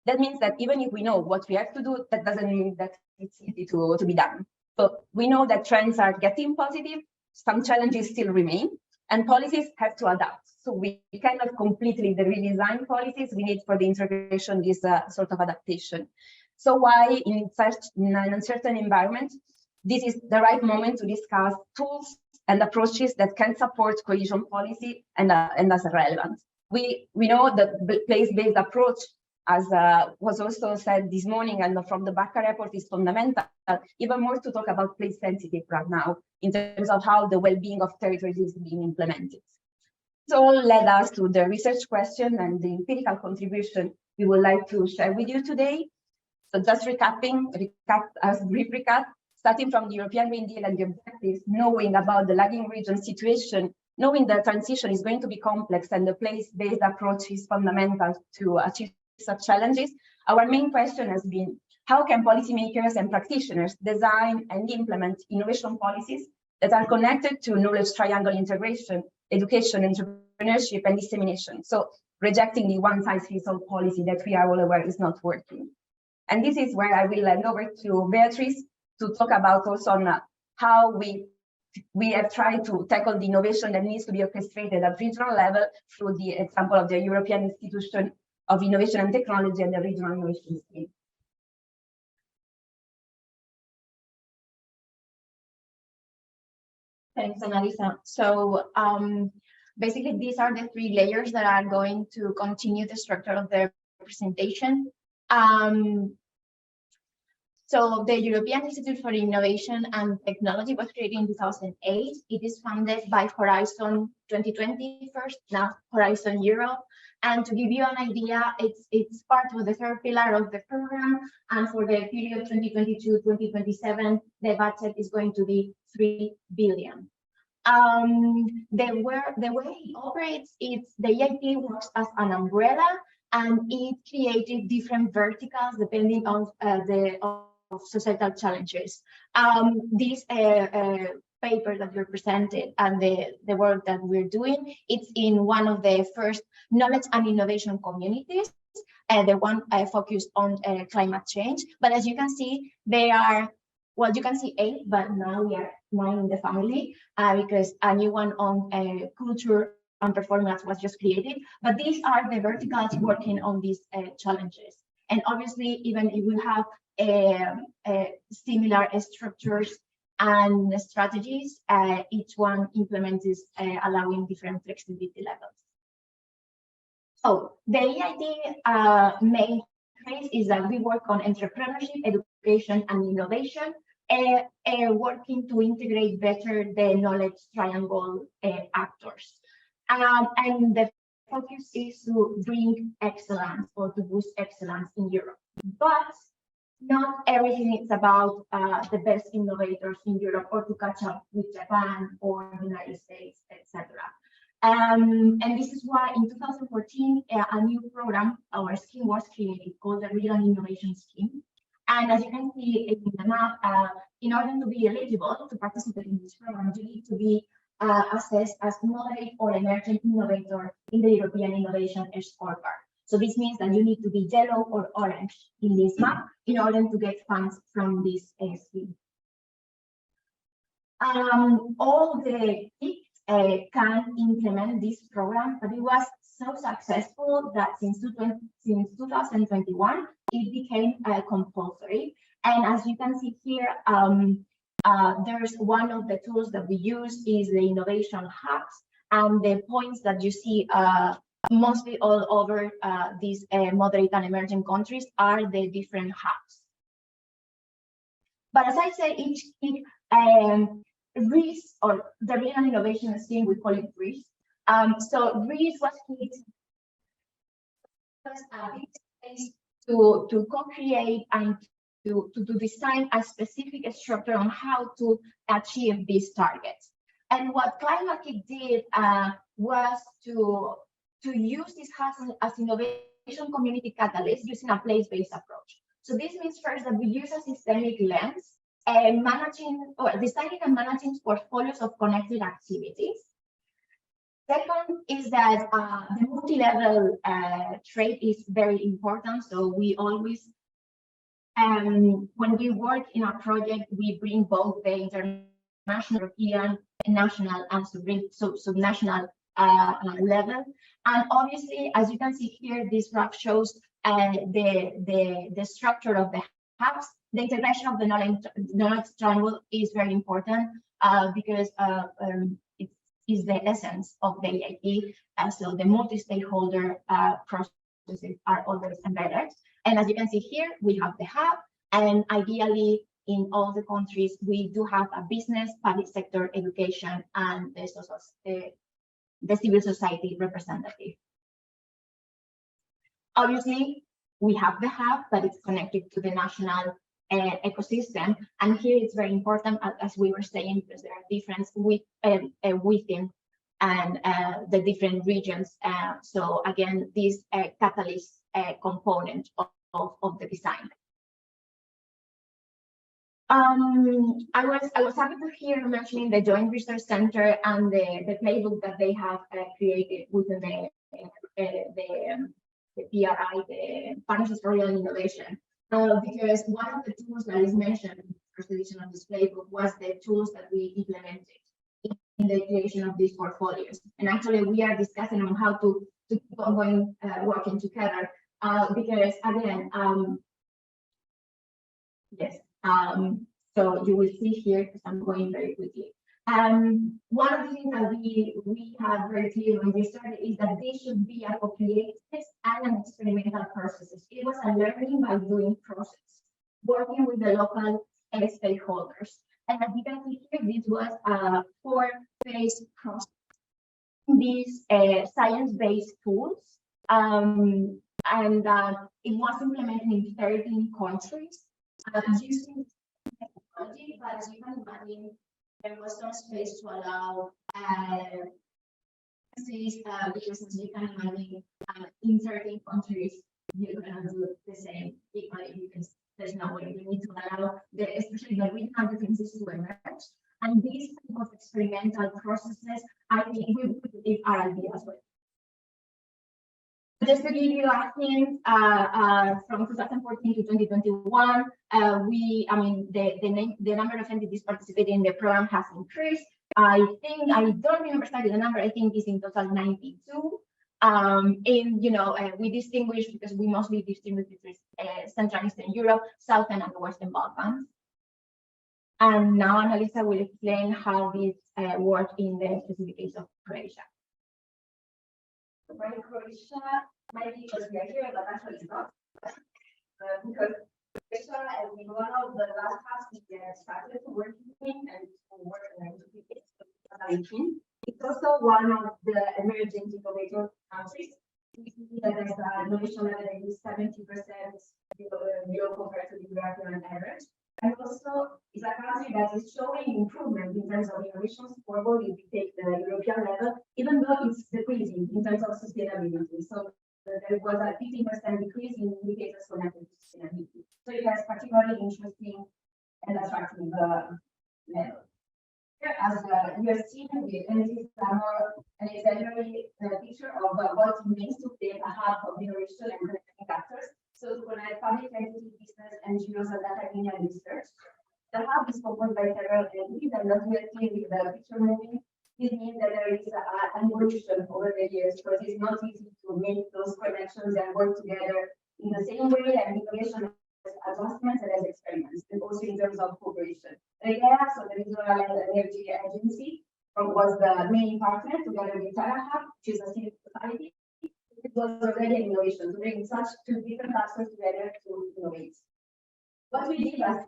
That means that even if we know what we have to do, that doesn't mean that it's easy to be done. So we know that trends are getting positive, some challenges still remain, and policies have to adapt. So we cannot completely redesign policies. We need for the integration this sort of adaptation. So why in an uncertain environment, this is the right moment to discuss tools and approaches that can support cohesion policy and as relevant. We know that place-based approach, as was also said this morning and from the Baca report, is fundamental, even more to talk about place sensitive right now in terms of how the well-being of territories is being implemented. This all led us to the research question and the empirical contribution we would like to share with you today. So just as brief recap, starting from the European Green Deal and the objectives, knowing about the lagging region situation, knowing the transition is going to be complex and the place-based approach is fundamental to achieve such challenges, our main question has been, how can policymakers and practitioners design and implement innovation policies that are connected to knowledge triangle integration, education, entrepreneurship, and dissemination? So rejecting the one-size-fits-all policy that we are all aware is not working. And this is where I will hand over to Beatrice to talk about also on how we have tried to tackle the innovation that needs to be orchestrated at regional level through the example of the European Institution of Innovation and Technology and the Regional Innovation Scheme. Thanks, Annalisa. So basically, these are the three layers that are going to continue the structure of the presentation. So the European Institute for Innovation and Technology was created in 2008. It is funded by Horizon 2020 first, now Horizon Europe. And to give you an idea, it's part of the third pillar of the program. And for the period 2022-2027, the budget is going to be 3 billion. The way it operates, the EIP works as an umbrella, and it created different verticals depending on of societal challenges. This paper that you're presented and the work that we're doing, it's in one of the first knowledge and innovation communities, the one focused on climate change. But as you can see, they are well, you can see 8, but now we are 9 in the family because a new one on culture and performance was just created. But these are the verticals working on these challenges. And obviously, even if we have similar structures and strategies, each one implements allowing different flexibility levels. So the EID main phase is that we work on entrepreneurship, education, and innovation, working to integrate better the knowledge triangle actors. And the focus is to bring excellence or to boost excellence in Europe. But not everything is about the best innovators in Europe or to catch up with Japan or the United States, etc. And this is why in 2014, a new program, our scheme was created called the Regional Innovation Scheme. And as you can see in the map, in order to be eligible to participate in this program, you need to be assessed as moderate or emerging innovator in the European Innovation Scorecard. So this means that you need to be yellow or orange in this map in order to get funds from this scheme. All the TICs can implement this program, but it was so successful that since 2021, it became compulsory. And as you can see here, there's one of the tools that we use is the innovation hubs, and the points that you see mostly all over these moderate and emerging countries are the different hubs. But as I said, each RIS, or the Regional Innovation Scheme, we call it RIS. So RIS was created to co-create and to design a specific structure on how to achieve these targets. And what Climate did was to use this as innovation community catalyst using a place-based approach. So this means first that we use a systemic lens and designing and managing portfolios of connected activities. Second is that the multi-level trade is very important. So we always, when we work in a project, we bring both the international, European, national, and subnational level. And obviously, as you can see here, this graph shows the structure of the hubs. The integration of the knowledge triangle is very important because it is the essence of the EIT. So the multi-stakeholder processes are always embedded. And as you can see here, we have the hub, and ideally in all the countries, we do have a business, public sector, education, and the civil society representative. Obviously, we have the hub, but it's connected to the national ecosystem. And here it's very important, as we were saying, because there are differences within and the different regions. So again, this catalyst component of the design. I was happy to hear mentioning the Joint Research Center and the playbook that they have created within the PRI, the Partnerships for Real Innovation. Because one of the tools that is mentioned in the first edition of this playbook was the tools that we implemented in the creation of these portfolios. And actually, we are discussing on how to keep on going, working together. Because again, yes. So you will see here, because I'm going very quickly. One of the things that we have very clear when we started is that this should be a co-created and an experimental processes. It was a learning by doing process, working with the local stakeholders. And as you can see here, this was a 4-phase process. These science-based tools, and it was implemented in 13 countries using technology, but as you can imagine, there was no space to allow because as you can imagine, in certain countries, you cannot do the same equally because there's no way. You need to allow, especially the regional differences to emerge. And these type of experimental processes, I think we believe are ideal as well. Just to give you a hint, from 2014 to 2021, the number of entities participating in the program has increased. I don't remember exactly the number. I think it's in total 92. We distinguish because we mostly distinguish between Central and Eastern Europe, Southern and the Western Balkans. And now Annalisa will explain how this works in the specific case of Croatia. Right, Croatia might be because we are here, but actually it's not. Because Croatia has been one of the last hubs we started to work in and to work in 2018. It's also one of the emerging innovator countries. We see that there's an innovation level that is 70% below compared to the European average. And also, it's a country that is showing improvement in terms of innovation scoreboard if we take the European level, even though it's decreasing in terms of sustainability. So there was a 15% decrease in indicators connected to sustainability. So it has particularly interesting and attractive level. As you are seeing, and this is an exaggerated picture of what it means to create a hub of innovation and connecting actors. So to connect public entity, business, NGOs, and academia and research. The hub is composed by several entities, and as we are seeing with the picture moving, this means that there is an evolution over the years, because it's not easy to make those connections and work together in the same way, and innovation adjustments and as experiments, and also in terms of cooperation. REGEA, so the Regional Energy Agency, was the main partner together with TerraHub, which is a civil society. It was already an innovation to bring such two different actors together to innovate. What we did, as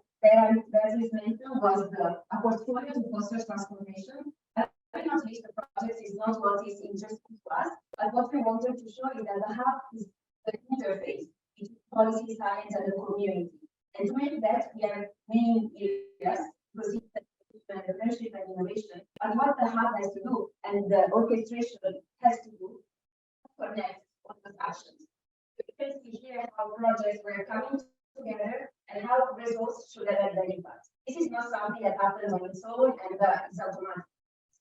is mentioned, was a portfolio to foster transformation. Not least the project is not what is interesting to us, but what we wanted to show is that the hub is the interface between policy, science, and the community. And to make that, we are main areas, entrepreneurship and innovation. And what the hub has to do, and the orchestration has to do, connect all those actions. You can see here how projects were coming together and how results should have an impact. This is not something that happens on its own and is automatic.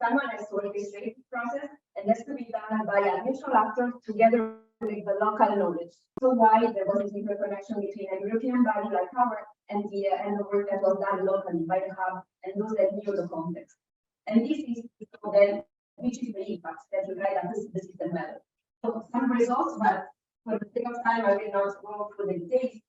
Someone has to orchestrate the process, and that's to be done by a mutual actor together with the local knowledge. So why there was a deeper connection between a European body like ours and the work that was done locally by the hub and those that knew the context. And this is then which is the impact that you guide at the system level. So some results, but for the sake of time, I will not go through the details.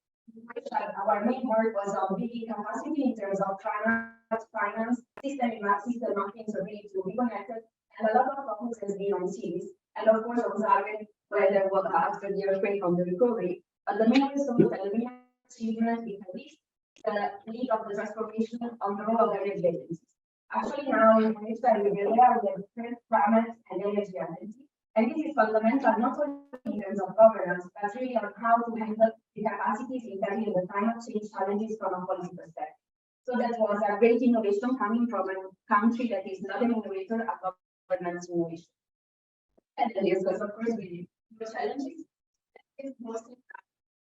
Our main work was on building capacity in terms of finance, system mapping, so really to be connected, and a lot of focus has been on cities, and of course on Zagreb, where there was after the earthquake on the recovery. But the main result and the main achievement is at least the lead of the transformation on the role of energy agencies. Actually, now in Croatia, we have different climate and energy agency. And this is fundamental not only in terms of governance, but really on how to handle the capacities in tackling the climate change challenges from a policy perspective. So that was a great innovation coming from a country that is not an innovator, a governance innovation. And then because of course we the challenges, it's mostly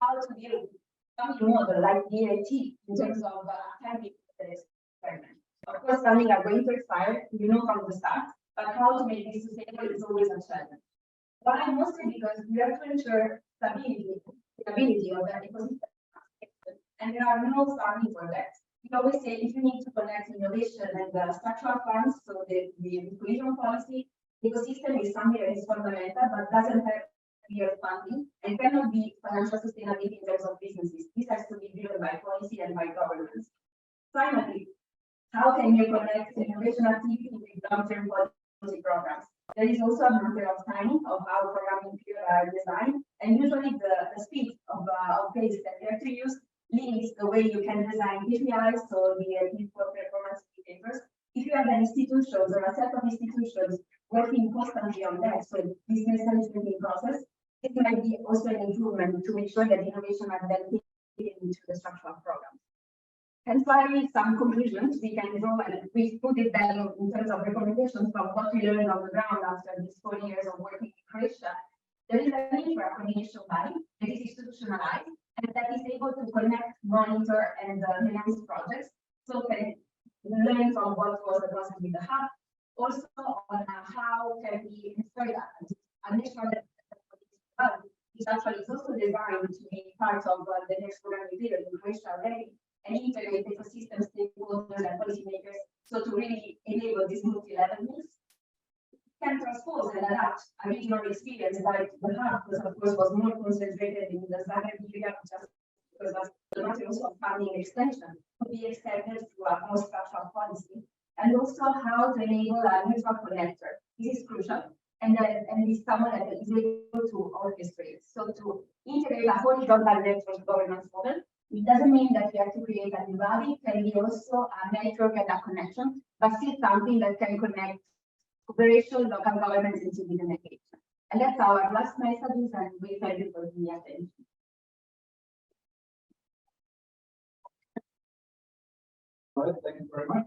how to deal with some model like DAT in terms of academic experiment. Of course, something are going to expire, from the start. But how to make this sustainable is always a challenge. Why? Mostly because we have to ensure stability of the ecosystem. And there are no starting for that. We always say if you need to connect innovation and the structural funds, so the cohesion policy, ecosystem is something that is fundamental, but doesn't have clear funding and cannot be financial sustainability in terms of businesses. This has to be driven by policy and by governance. Finally, how can you connect innovation activity with long-term policy programs? There is also a matter of timing of how programming periods are designed, and usually the speed of pace that you have to use limits the way you can design KPIs, so the performance indicators. If you have an institution or a set of institutions working constantly on that, so business management process, it might be also an improvement to make sure that innovation are then taken into the structural program. And finally, some conclusions we can draw, and we put it down in terms of recommendations from what we learned on the ground after these 4 years of working in Croatia. There is a need for a coordination body that is institutionalized and that is able to connect, monitor, and enhance projects. So can learn from what was the process with the hub, also on how can we ensure that and make sure that is actually also designed to be part of the next programming period in Croatia already and integrate ecosystem stakeholders and policymakers. So to really enable this multi-level mix, can transpose and adapt a regional experience like the hub, because of course was more concentrated in the Zagreb area, just because of the materials of funding extension could be extended through a more structural policy, and also how to enable a neutral connector. This is crucial, and this someone that is able to orchestrate. So to integrate a horizontal network governance model, it doesn't mean that we have to create a new body, it can be also a network and a connection, but still something that can connect cooperation, local governments into the engagement. And that's our last messages, and we thank you for the attention. All right, thank you very much.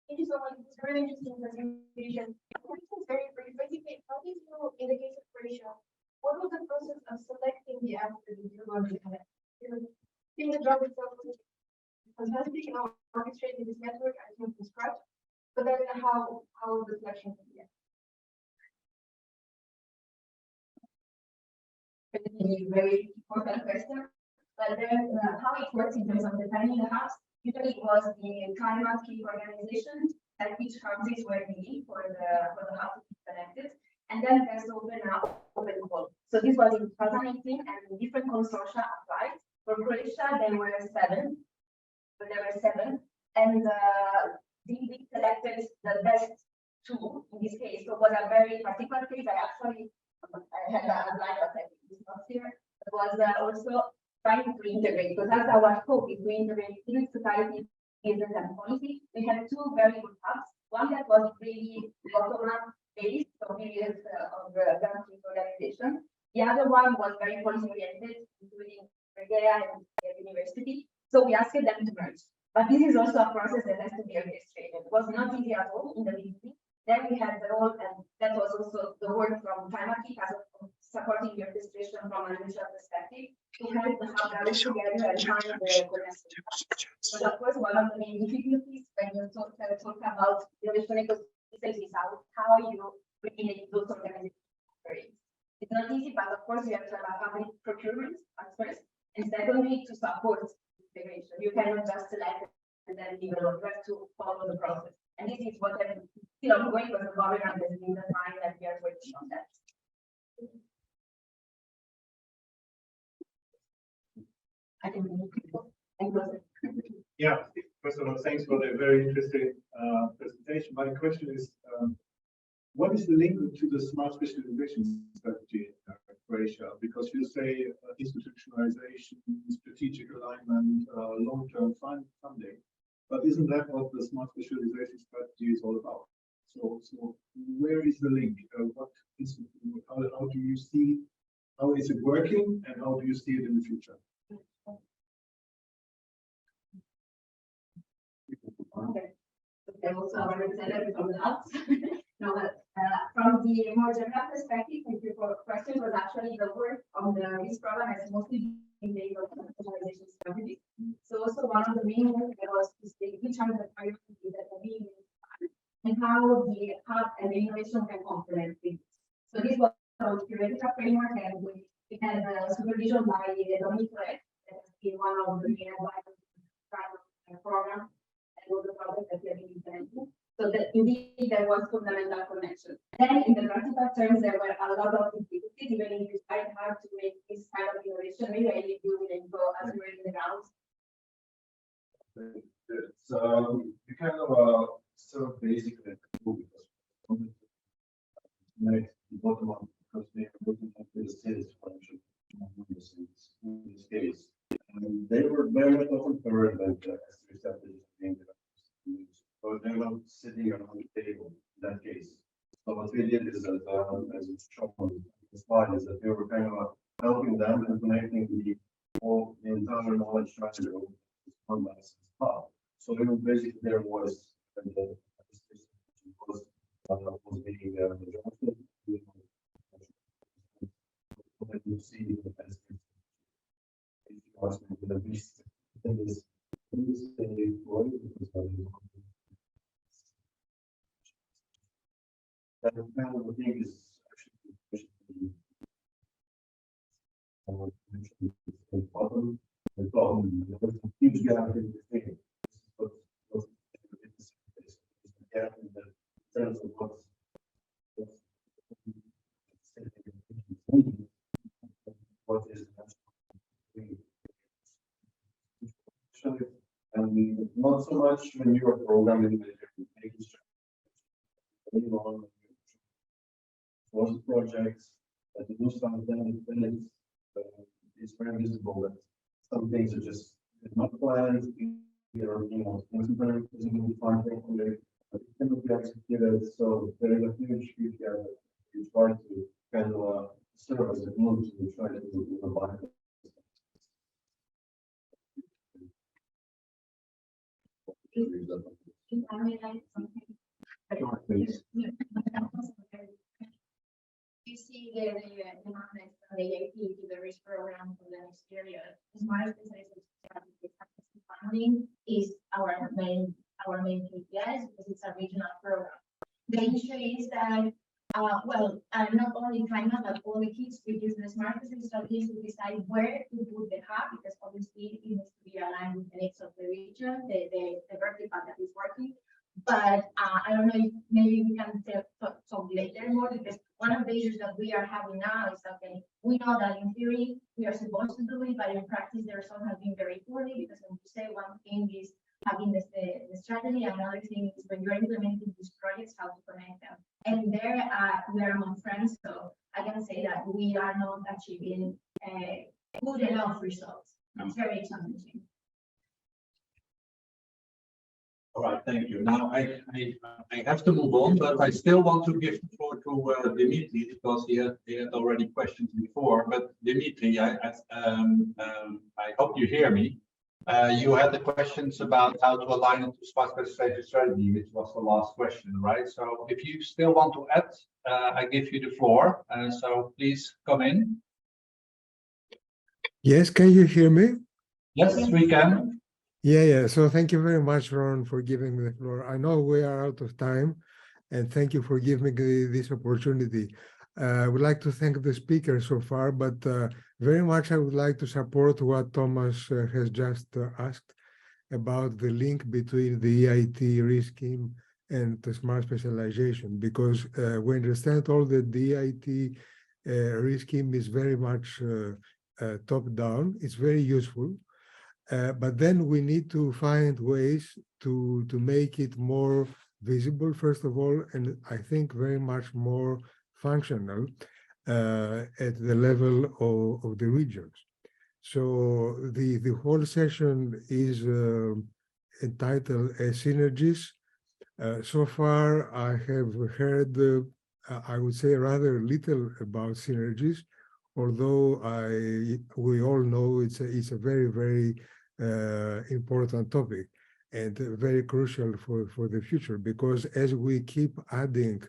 Thank you so much. It's a really interesting presentation. It's very brief. Basically, how did you, in the case of Croatia, what was the process of selecting the app that you want to connect? In the job itself was fantastic, how orchestrating this network I think from scratch, but then how the selection can be. A very important question. But then how it works in terms of defining the hubs, usually it was the climate key organization that each countries were needing for the hub to be connected. And then there's open call. So this was in 2018 and different consortia applied. For Croatia, there were seven. And we selected the best two in this case. So it was a very particular case. I had a slide of it. It's not here. It was also trying to integrate, because that's our scope, is to integrate civil society, business, and policy. We had two very good hubs. One that was really bottom-up based, so areas of the country organization. The other one was very policy-oriented, including Bulgaria and the university. So we asked them to merge. But this is also a process that has to be orchestrated. It was not easy at all in the beginning. Then we had the role, and that was also the work from Climate as of supporting the orchestration from a neutral perspective to help the hub gather together and find the connection. But of course, one of the main difficulties when you talk about innovation ecosystems is how you bring in those organizations. It's not easy, but of course you have to have a public procurement at first, and secondly to support integration. You cannot just select and then develop. You have to follow the process. And this is what I'm still ongoing, because the government has been the time that we are working on that. I can move people and close it. Yeah, first of all, thanks for the very interesting presentation. My question is, what is the link to the smart specialization strategy in Croatia? Because you say institutionalization, strategic alignment, long-term funding, but isn't that what the smart specialization strategy is all about? So where is the link? What is, how do you see, how is it working, and how do you see it in the future? Okay. Okay, also our representative from the Alps. No, but from the more general perspective, thank you for the question, was actually the work on this program has mostly been based on specialization strategy. So also one of the main work that was to say which are the priorities that are being and how the hub and the innovation can complement things. So this was a theoretical framework, and we had supervision by Dominic Lek, that has been one of the main advisors of the program. And all the projects that we have been implementing. So that indeed there was fundamental connection. Then in the practical terms, there were a lot of difficulties, even if it's quite hard to make this kind of innovation. Maybe I leave you and go as we're in the ground. So you kind of so basically make the bottom up, because they are looking at the sales function in this case. And they were very much often covered by the receptors being so they're not sitting around the table in that case. So what we did is that, as it's shown on the slide, is that we were kind of helping them and connecting the entire knowledge transfer of this one license hub. So we were basically their voice and the was being adjusted. You see the best. That kind of thing is actually the problem. The problem, there's a huge gap in the thing. What's the gap in the terms of what is and not so much when you are programming that you're making most projects that do something, then it's very visible that some things are just not planned, either, isn't going to be fine properly, but it cannot be executed, so there is a huge gap. It's hard to kind of serve as a glue to try to do the line. Sure, please. You see the management and the AP to the risk program for the next period. Smart specialization funding is our main KPIs because it's a regional program. The issue is that not only climate, but all the kids we use the smart strategies to decide where to put the hub, because obviously it needs to be aligned with the needs of the region, the vertical that is working. But I don't know if maybe we can talk later more, because one of the issues that we are having now is that we know that in theory we are supposed to do it, but in practice the results have been very poorly, because when you say one thing is having the strategy, and another thing is when you're implementing these projects, how to connect them. And there we are among friends, so I can say that we are not achieving good enough results. It's very challenging. All right, thank you. Now I have to move on, but I still want to give the floor to Dimitri, because he had already questions before. But Dimitri, I hope you hear me. You had the questions about how to align it to smart specialization strategy, which was the last question, right? So if you still want to add, I give you the floor. So please come in. Yes, can you hear me? Yes, we can. Yeah. So thank you very much, Ron, for giving me the floor. I know we are out of time, and thank you for giving me this opportunity. I would like to thank the speaker so far, but very much I would like to support what Thomas has just asked about the link between the EIT risk scheme and the smart specialization, because we understand all that the EIT risk scheme is very much top-down. It's very useful. But then we need to find ways to make it more visible, first of all, and I think very much more functional at the level of the regions. So the whole session is entitled Synergies. So far, I have heard, I would say, rather little about synergies, although we all know it's a very important topic and very crucial for the future, because as we keep adding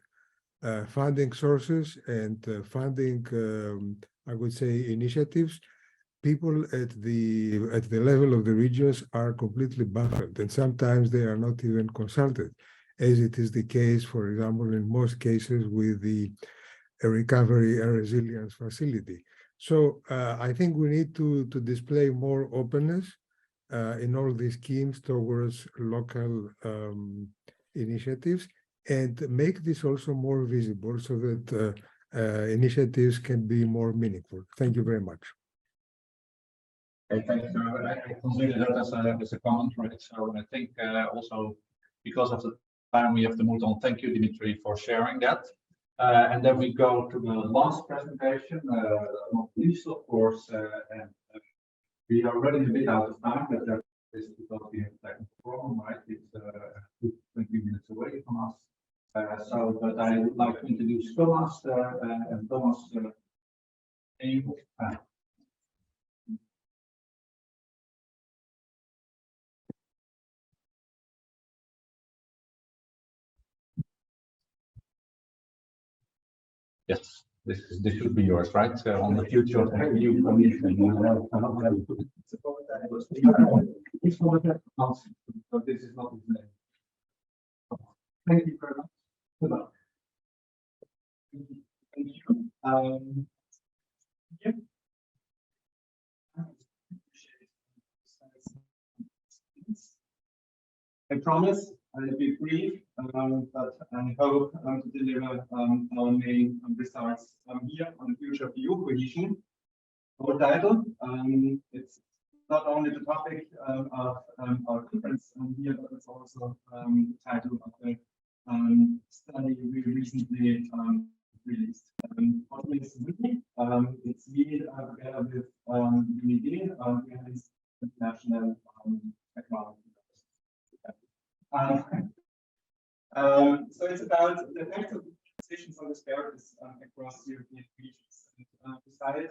funding sources and funding, I would say, initiatives, people at the level of the regions are completely baffled, and sometimes they are not even consulted, as it is the case, for example, in most cases with the recovery and resilience facility. So I think we need to display more openness in all these schemes towards local initiatives, and make this also more visible so that initiatives can be more meaningful. Thank you very much. Okay, thank you. I consider that as a comment, right? So I think also because of the time we have to move on. Thank you, Dimitri, for sharing that. And then we go to the last presentation, not least, of course, and we are running a bit out of time, but that is because we have a technical problem, right? It's 20 minutes away from us. But I would like to introduce Thomas, and Thomas, yes, this should be yours, right? On the future of the EU Commission. This is not his name. Thank you very much. Good luck. Thank you. Yeah. I promise I'll be brief, but I hope to deliver our main results here on future view cohesion. Our title, it's not only the topic of our conference here, but it's also the title of the study we recently released. What is we? It's we together with UNID, International Economic so it's about the effects of decisions on disparities across European regions. And beside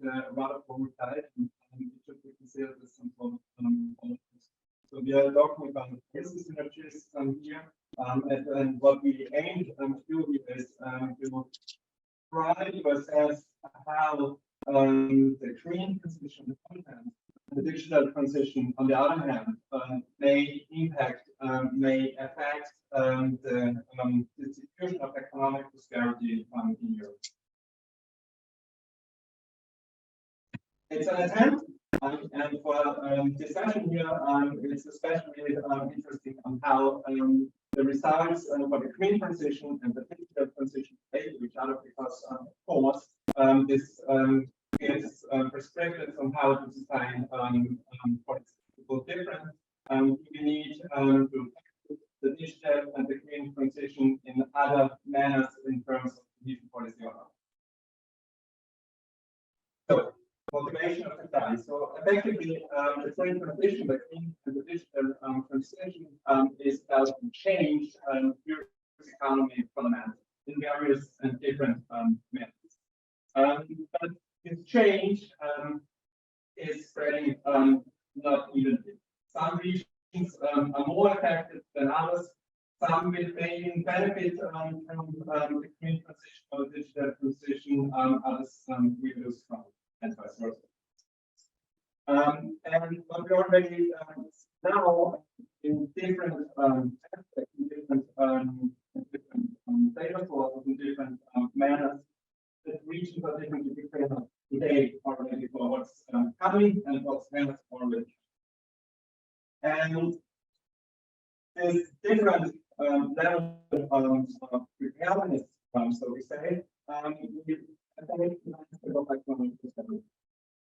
the rather formal side, we should consider this some form of so we are talking about policy synergies here, and what we aim to do here is to try to assess how the green transition, the content, the digital transition, on the other hand, may impact, may affect the distribution of economic prosperity in Europe. It's an attempt, and for this session here, it's especially interesting on how the results for the green transition and the digital transition relate to each other, because of course this gives perspectives on how to design for different. We need to the digital and the green transition in other manners in terms of cohesion policy or not. So, motivation of the study. So effectively, the green transition, the green and the digital transition is about to change Europe's economy fundamentally in various and different methods. But this change is spreading not evenly. Some regions are more affected than others. Some will maybe benefit from the green transition or the digital transition, others will lose from it, and vice versa. And what we already now in different aspects, in different data sources, in different manners, that regions are differently prepared today already for what's coming and what's next already. And there's different levels of preparedness, so we say.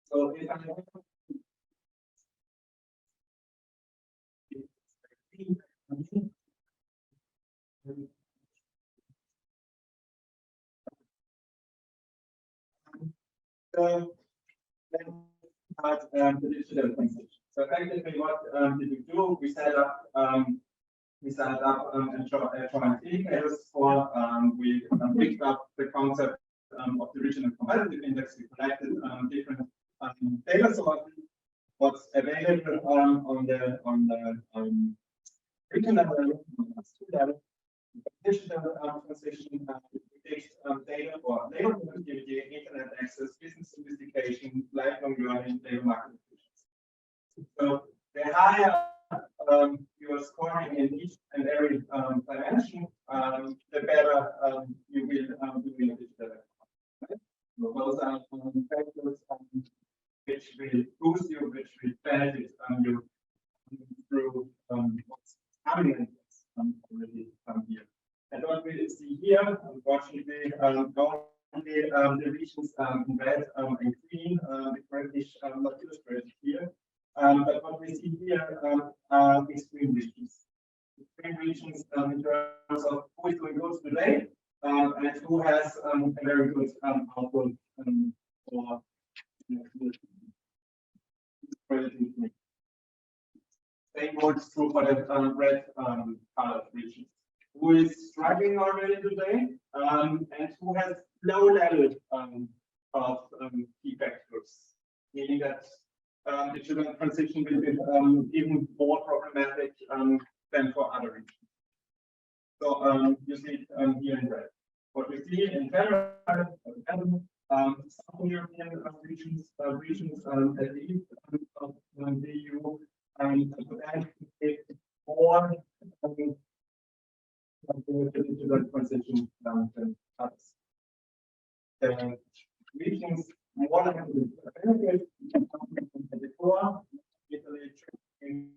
So if I so then the digital transition. So effectively, what did we do? We set up a joint indicators for we picked up the concept of the regional competitive index. We collected different data sources. What's available on the regional level, level, digital transition, fixed data for labor productivity, internet access, business sophistication, lifelong learning, labor market efficiency. So the higher you are scoring in each and every dimension, the better you will do in digital economy. Right? So those are factors which will boost you, which will benefit you through what's happening already here. And what we see here, unfortunately, only the regions in red and green, the British not illustrated here. But what we see here are extreme regions. Extreme regions in terms of who is doing good today and who has a very good outlook for same holds true for the red colored regions. Who is struggling already today and who has low level of key factors, meaning that digital transition will be even more problematic than for other regions. So you see it here in red. What we see in general, some European regions at least of the EU, more the digital transition than others. the regions more than the benefit at the core, Italy, Turkey,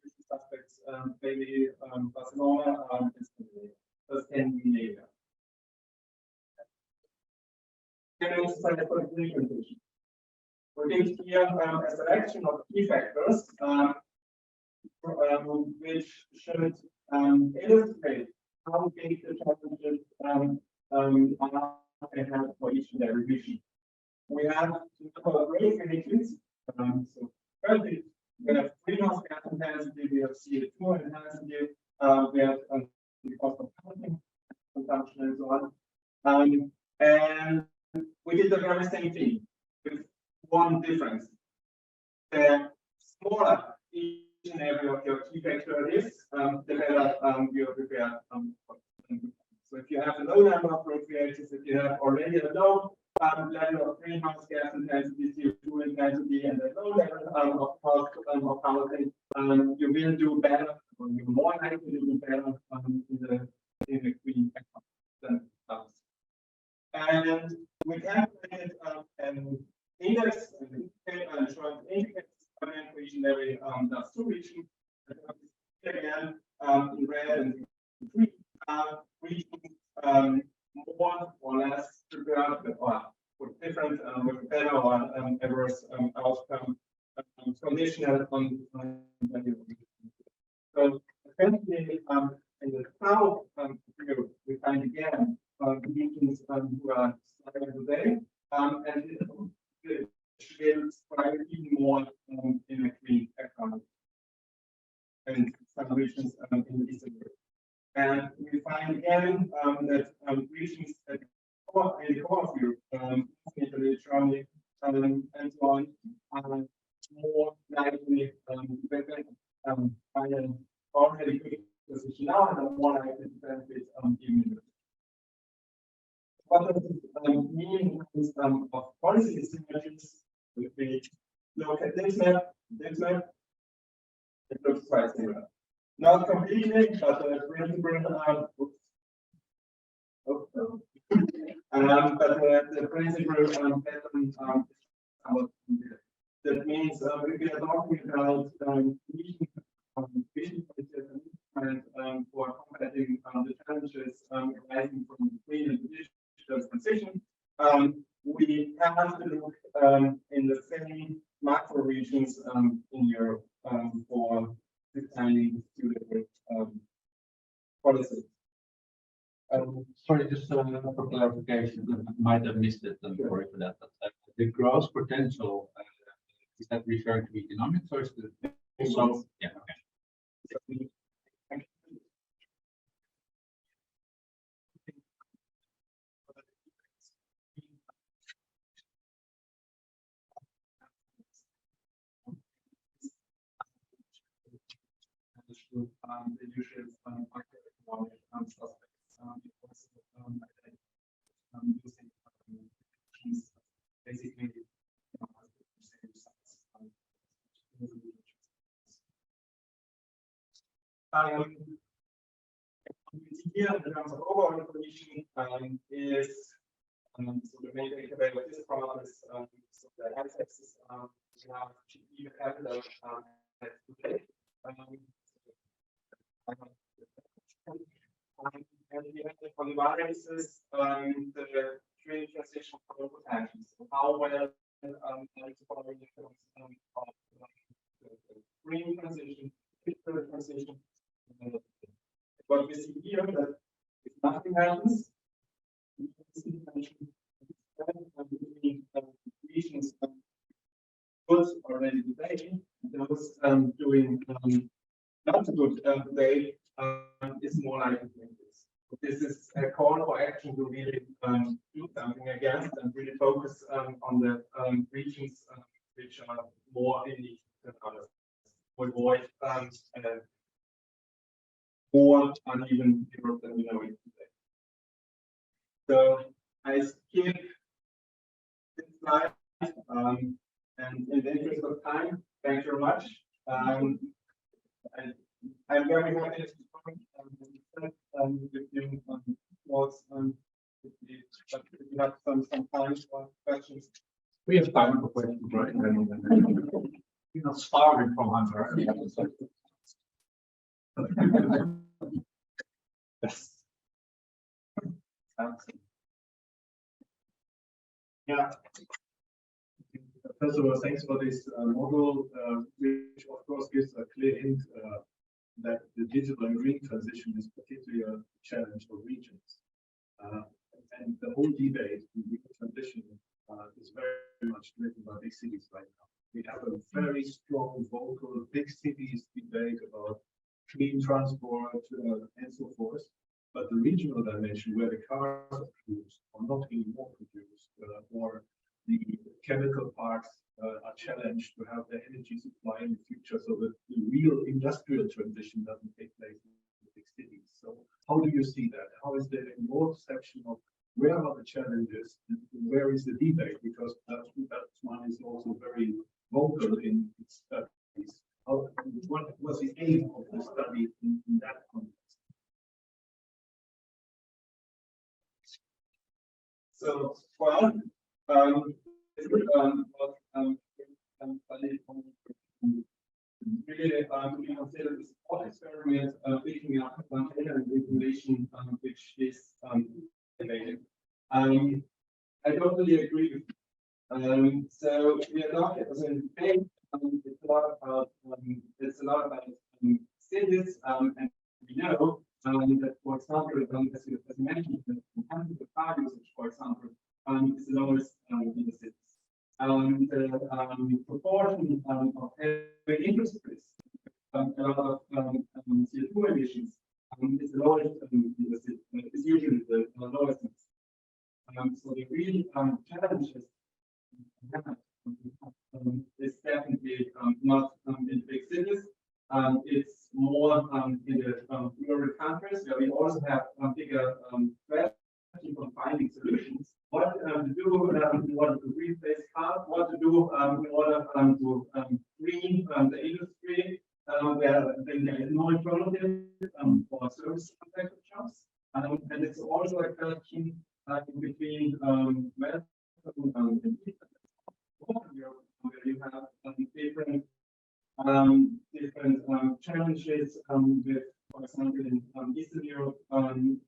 business aspects, maybe Barcelona, Scandinavia. Can we decide for the presentation? We give here a selection of key factors which should illustrate how big the challenges are ahead for each and every region. We have growth regions. So firstly, we have greenhouse gas intensity, we have CO2 intensity, we have the cost of housing consumption and so on. And we did the very same thing with one difference. The smaller each and every of your key factor is, the better you are prepared. So if you have a low number of procreators, if you have already a low level of greenhouse gas intensity, CO2 intensity, and a low level of housing, you will do better, or you're more likely to do better in the green economy than others. And we calculated an index, and showing indicators for each and every two region. Again, in red and green regions more or less prepared or with different with better or adverse outcome conditional on value. So essentially in the south view we find again regions who are slightly today and it will strive even more in a green economy and some regions in the eastern Europe. And we find again that regions that in the core of Europe, Italy, Germany, and so on, are more likely to find an already good position now and are more likely to benefit even. What does this mean in terms of policy synergies? If we look at this map, it looks quite similar. Not completely, but the principle, but the principle pattern is somewhat similar. That means if we are talking about vision for combating the challenges arising from the green and digital transition, we have to look in the same macro regions in Europe for designing suitable policies. Sorry, just for clarification, I might have missed it, and sorry for that. But, the growth potential, is that referring to economics or is it also? Yeah, okay. The usual macroeconomic suspects, using basically here in terms of overall information is so the main takeaway of this problem is so the x-axis we have GDP per capita today. And we have on the variances the green transition potentials. How well following the green transition, digital transition. What we see here that if nothing happens, regions good already today, those doing not so good today is more likely to make this. This is a call for action to really do something against and really focus on the regions which are more in need than others. To avoid more uneven Europe than we know it today. So I skip this slide and in the interest of time, thank you very much. I'm very happy to talk with you thoughts if you have some time for questions, right? You're not starving from hunger. Yes. Yeah. First of all, thanks for this model, which of course gives a clear hint that the digital and green transition is particularly a challenge for regions. And the whole debate in digital transition is very much driven by big cities right now. We have a very strong vocal big cities debate about clean transport and so forth. But the regional dimension where the cars are produced or not anymore produced, or the chemical parks are challenged to have their energy supply in the future so that the real industrial transition doesn't take place in the big cities. So how do you see that? How is there in your perception of where are the challenges and where is the debate? Because that one is also very vocal in its studies. What was the aim of the study in that context? So, well, really, to be considered this thought experiment, picking up data and information which is available. I totally agree with you. So we are not as a debate. It's a lot about cities, and we know that, for example, as you mentioned, the car usage, for example, is the lowest in the cities. The proportion of heavy industries, a lot of CO2 emissions, is the lowest in the cities. It's usually the lowest. So the real challenge is definitely not in the big cities. It's more in the rural countries where we also have bigger questions on finding solutions. What to do in order to replace cars? What to do in order to green the industry where then there is no alternative for service sector jobs. And it's also a question in between West and East Europe, where you have different challenges with, for example, in Eastern Europe, having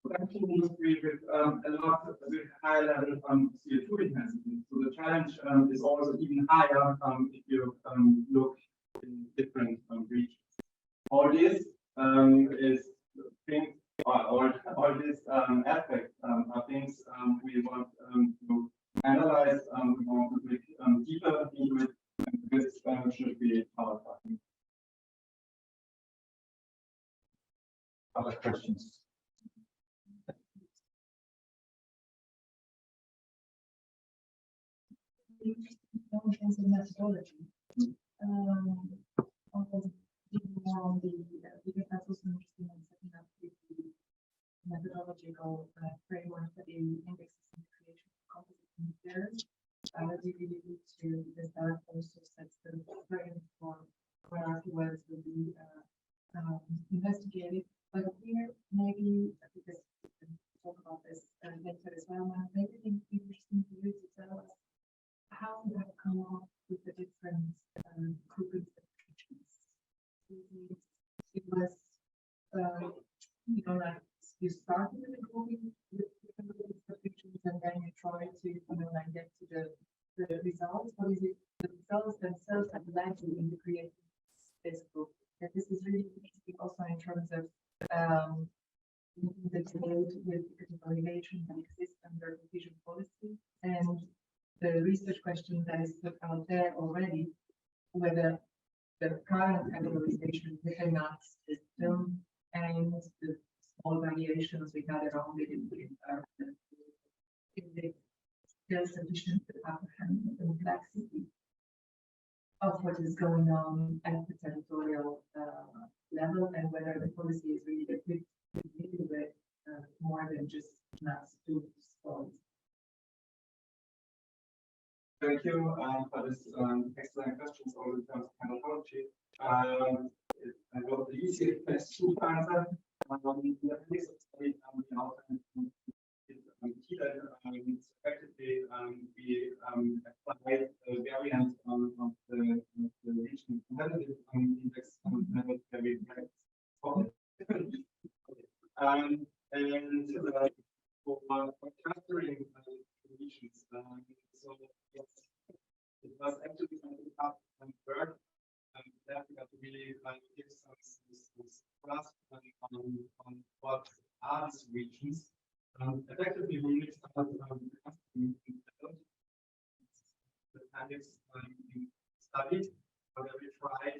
production industry with a lot with high level of CO2 intensity. So the challenge is also even higher if you look in different regions. All this is things, all these aspects are things we want to analyze. We want to look deeper into it. This should be our target. Other questions? Methodology. On the because that's also interesting in setting up the methodological framework for the indexes and creation of composite indicators. We really need to, because that also sets the frame for where afterwards will be investigated. But here, maybe because we can talk about this later as well, maybe it would be interesting for you to tell us how you have come up with the different groupings of features. It was, like you started with the grouping with different groups of features, and then you try to, like get to the results. What is it? The results themselves have led you into creating this group. And this is really interesting also in terms of the debate with categorization that exists under the vision policy and the research question that is put out there already, whether the current categorization within that system and the small variations we got around it in the still sufficient to apprehend the complexity of what is going on at the territorial level, and whether the policy is really equipped to deal with more than just mass tools. Thank you for this excellent questions all in terms of methodology. I got the easiest question to answer. here, effectively, we applied the variant of the region competitive index very for clustering regions, so yes, it was actually something up and work. That we have to really give some grasp on what are these regions. Effectively, we really started the appendix study, where we tried to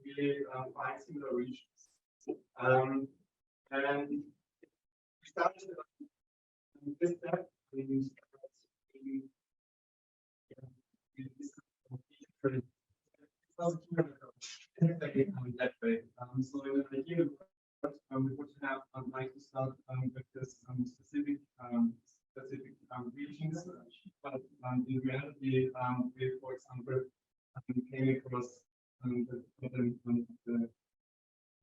really find similar regions. And we started this step in that way. So in the idea, we would have like to start with this specific regions, but in reality, we, for example, came across the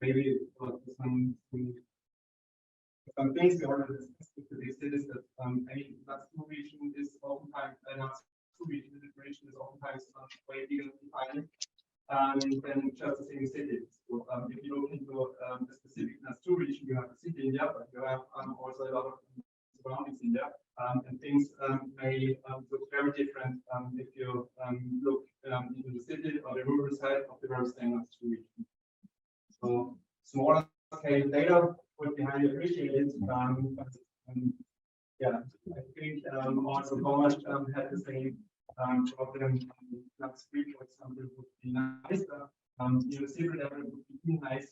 maybe some things we already discussed with the cities that any class 2 region is oftentimes region integration is oftentimes way bigger defined than just the same city. So if you look into a specific class 2 region, you have a city in there, but you have also a lot of surroundings in there, and things may look very different if you look into the city or the rural side of the very same class 2 region. So smaller scale data would be highly appreciated. Yeah, I think also Thomas had the same problem. Class 3, for example, would be nice. You know, civil level would be nice.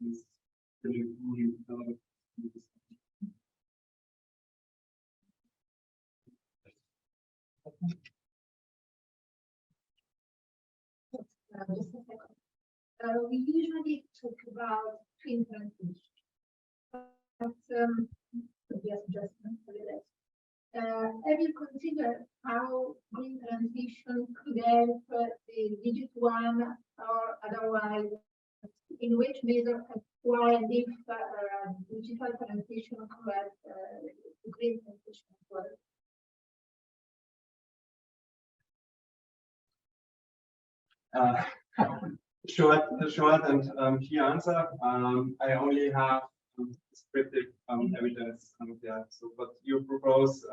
Is really, really just a second. We usually talk about twin transition, but just adjustment for the rest. Have you considered how green transition could help the digit one or otherwise? In which measure why if digital transition could help the green transition as well? Short and key answer. I only have descriptive evidence there. So what you propose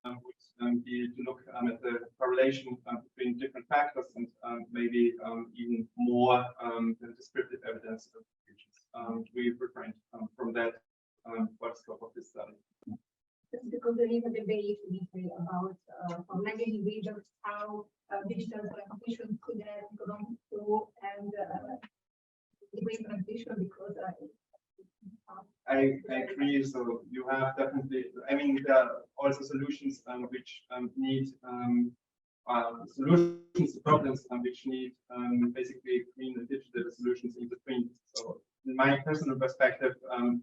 would be to look at the correlation between different factors and maybe even more descriptive evidence of regions. We refrain from that for the scope of this study. Just because there is a debate about for many regions how digital transition could have gone through and the green transition because I agree. So you have definitely. I mean, there are also solutions which need solutions to problems which need basically green and digital solutions in between. So, in my personal perspective,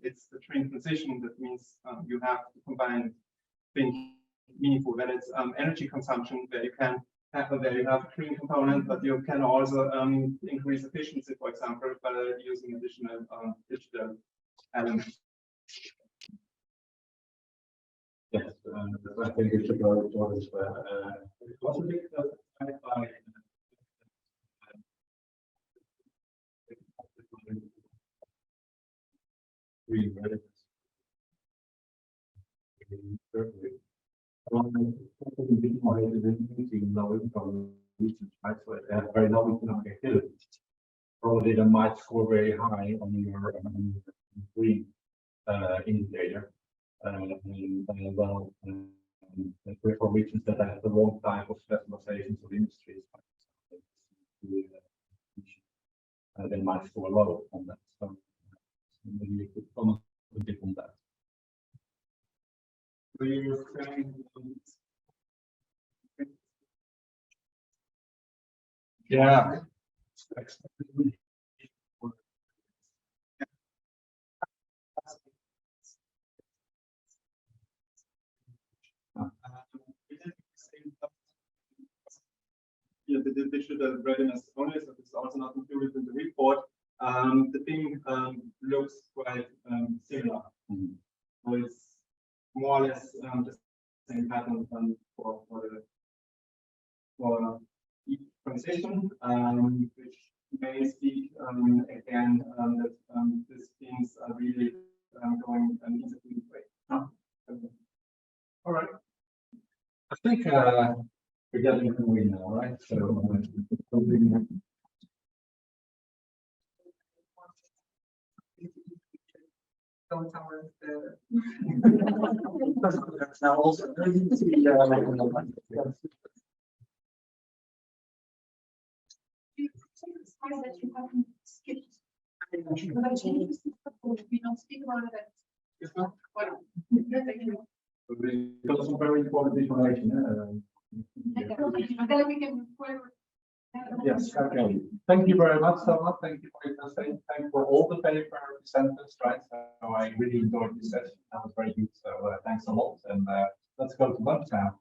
it's the twin transition. That means you have to combine things meaningful. When it's energy consumption, where you can have a green component, but you can also increase efficiency, for example, by using additional digital elements. Yes, I think it should go towards possibly by green readiness. More using low income regions, right? So they have very low economic activity. Probably they might score very high on your green indicator. For regions that have the wrong type of specializations of industries, they might score low on that. So maybe you could comment a bit on that. So you're saying, Yeah. The digital readiness only, so it's also not included in the report. The thing looks quite similar. So it's more or less the same pattern for each transition, which may speak again that these things are really going an interesting way. All right. I think we're getting to we now, right? So Don't tell us the. Now also. we got some very important information. Yes, okay. Thank you very much, Selma. Thank you for your presentation. Thank you for all the paper presenters, right? So I really enjoyed this session. That was very good. So thanks a lot. And let's go to lunch now.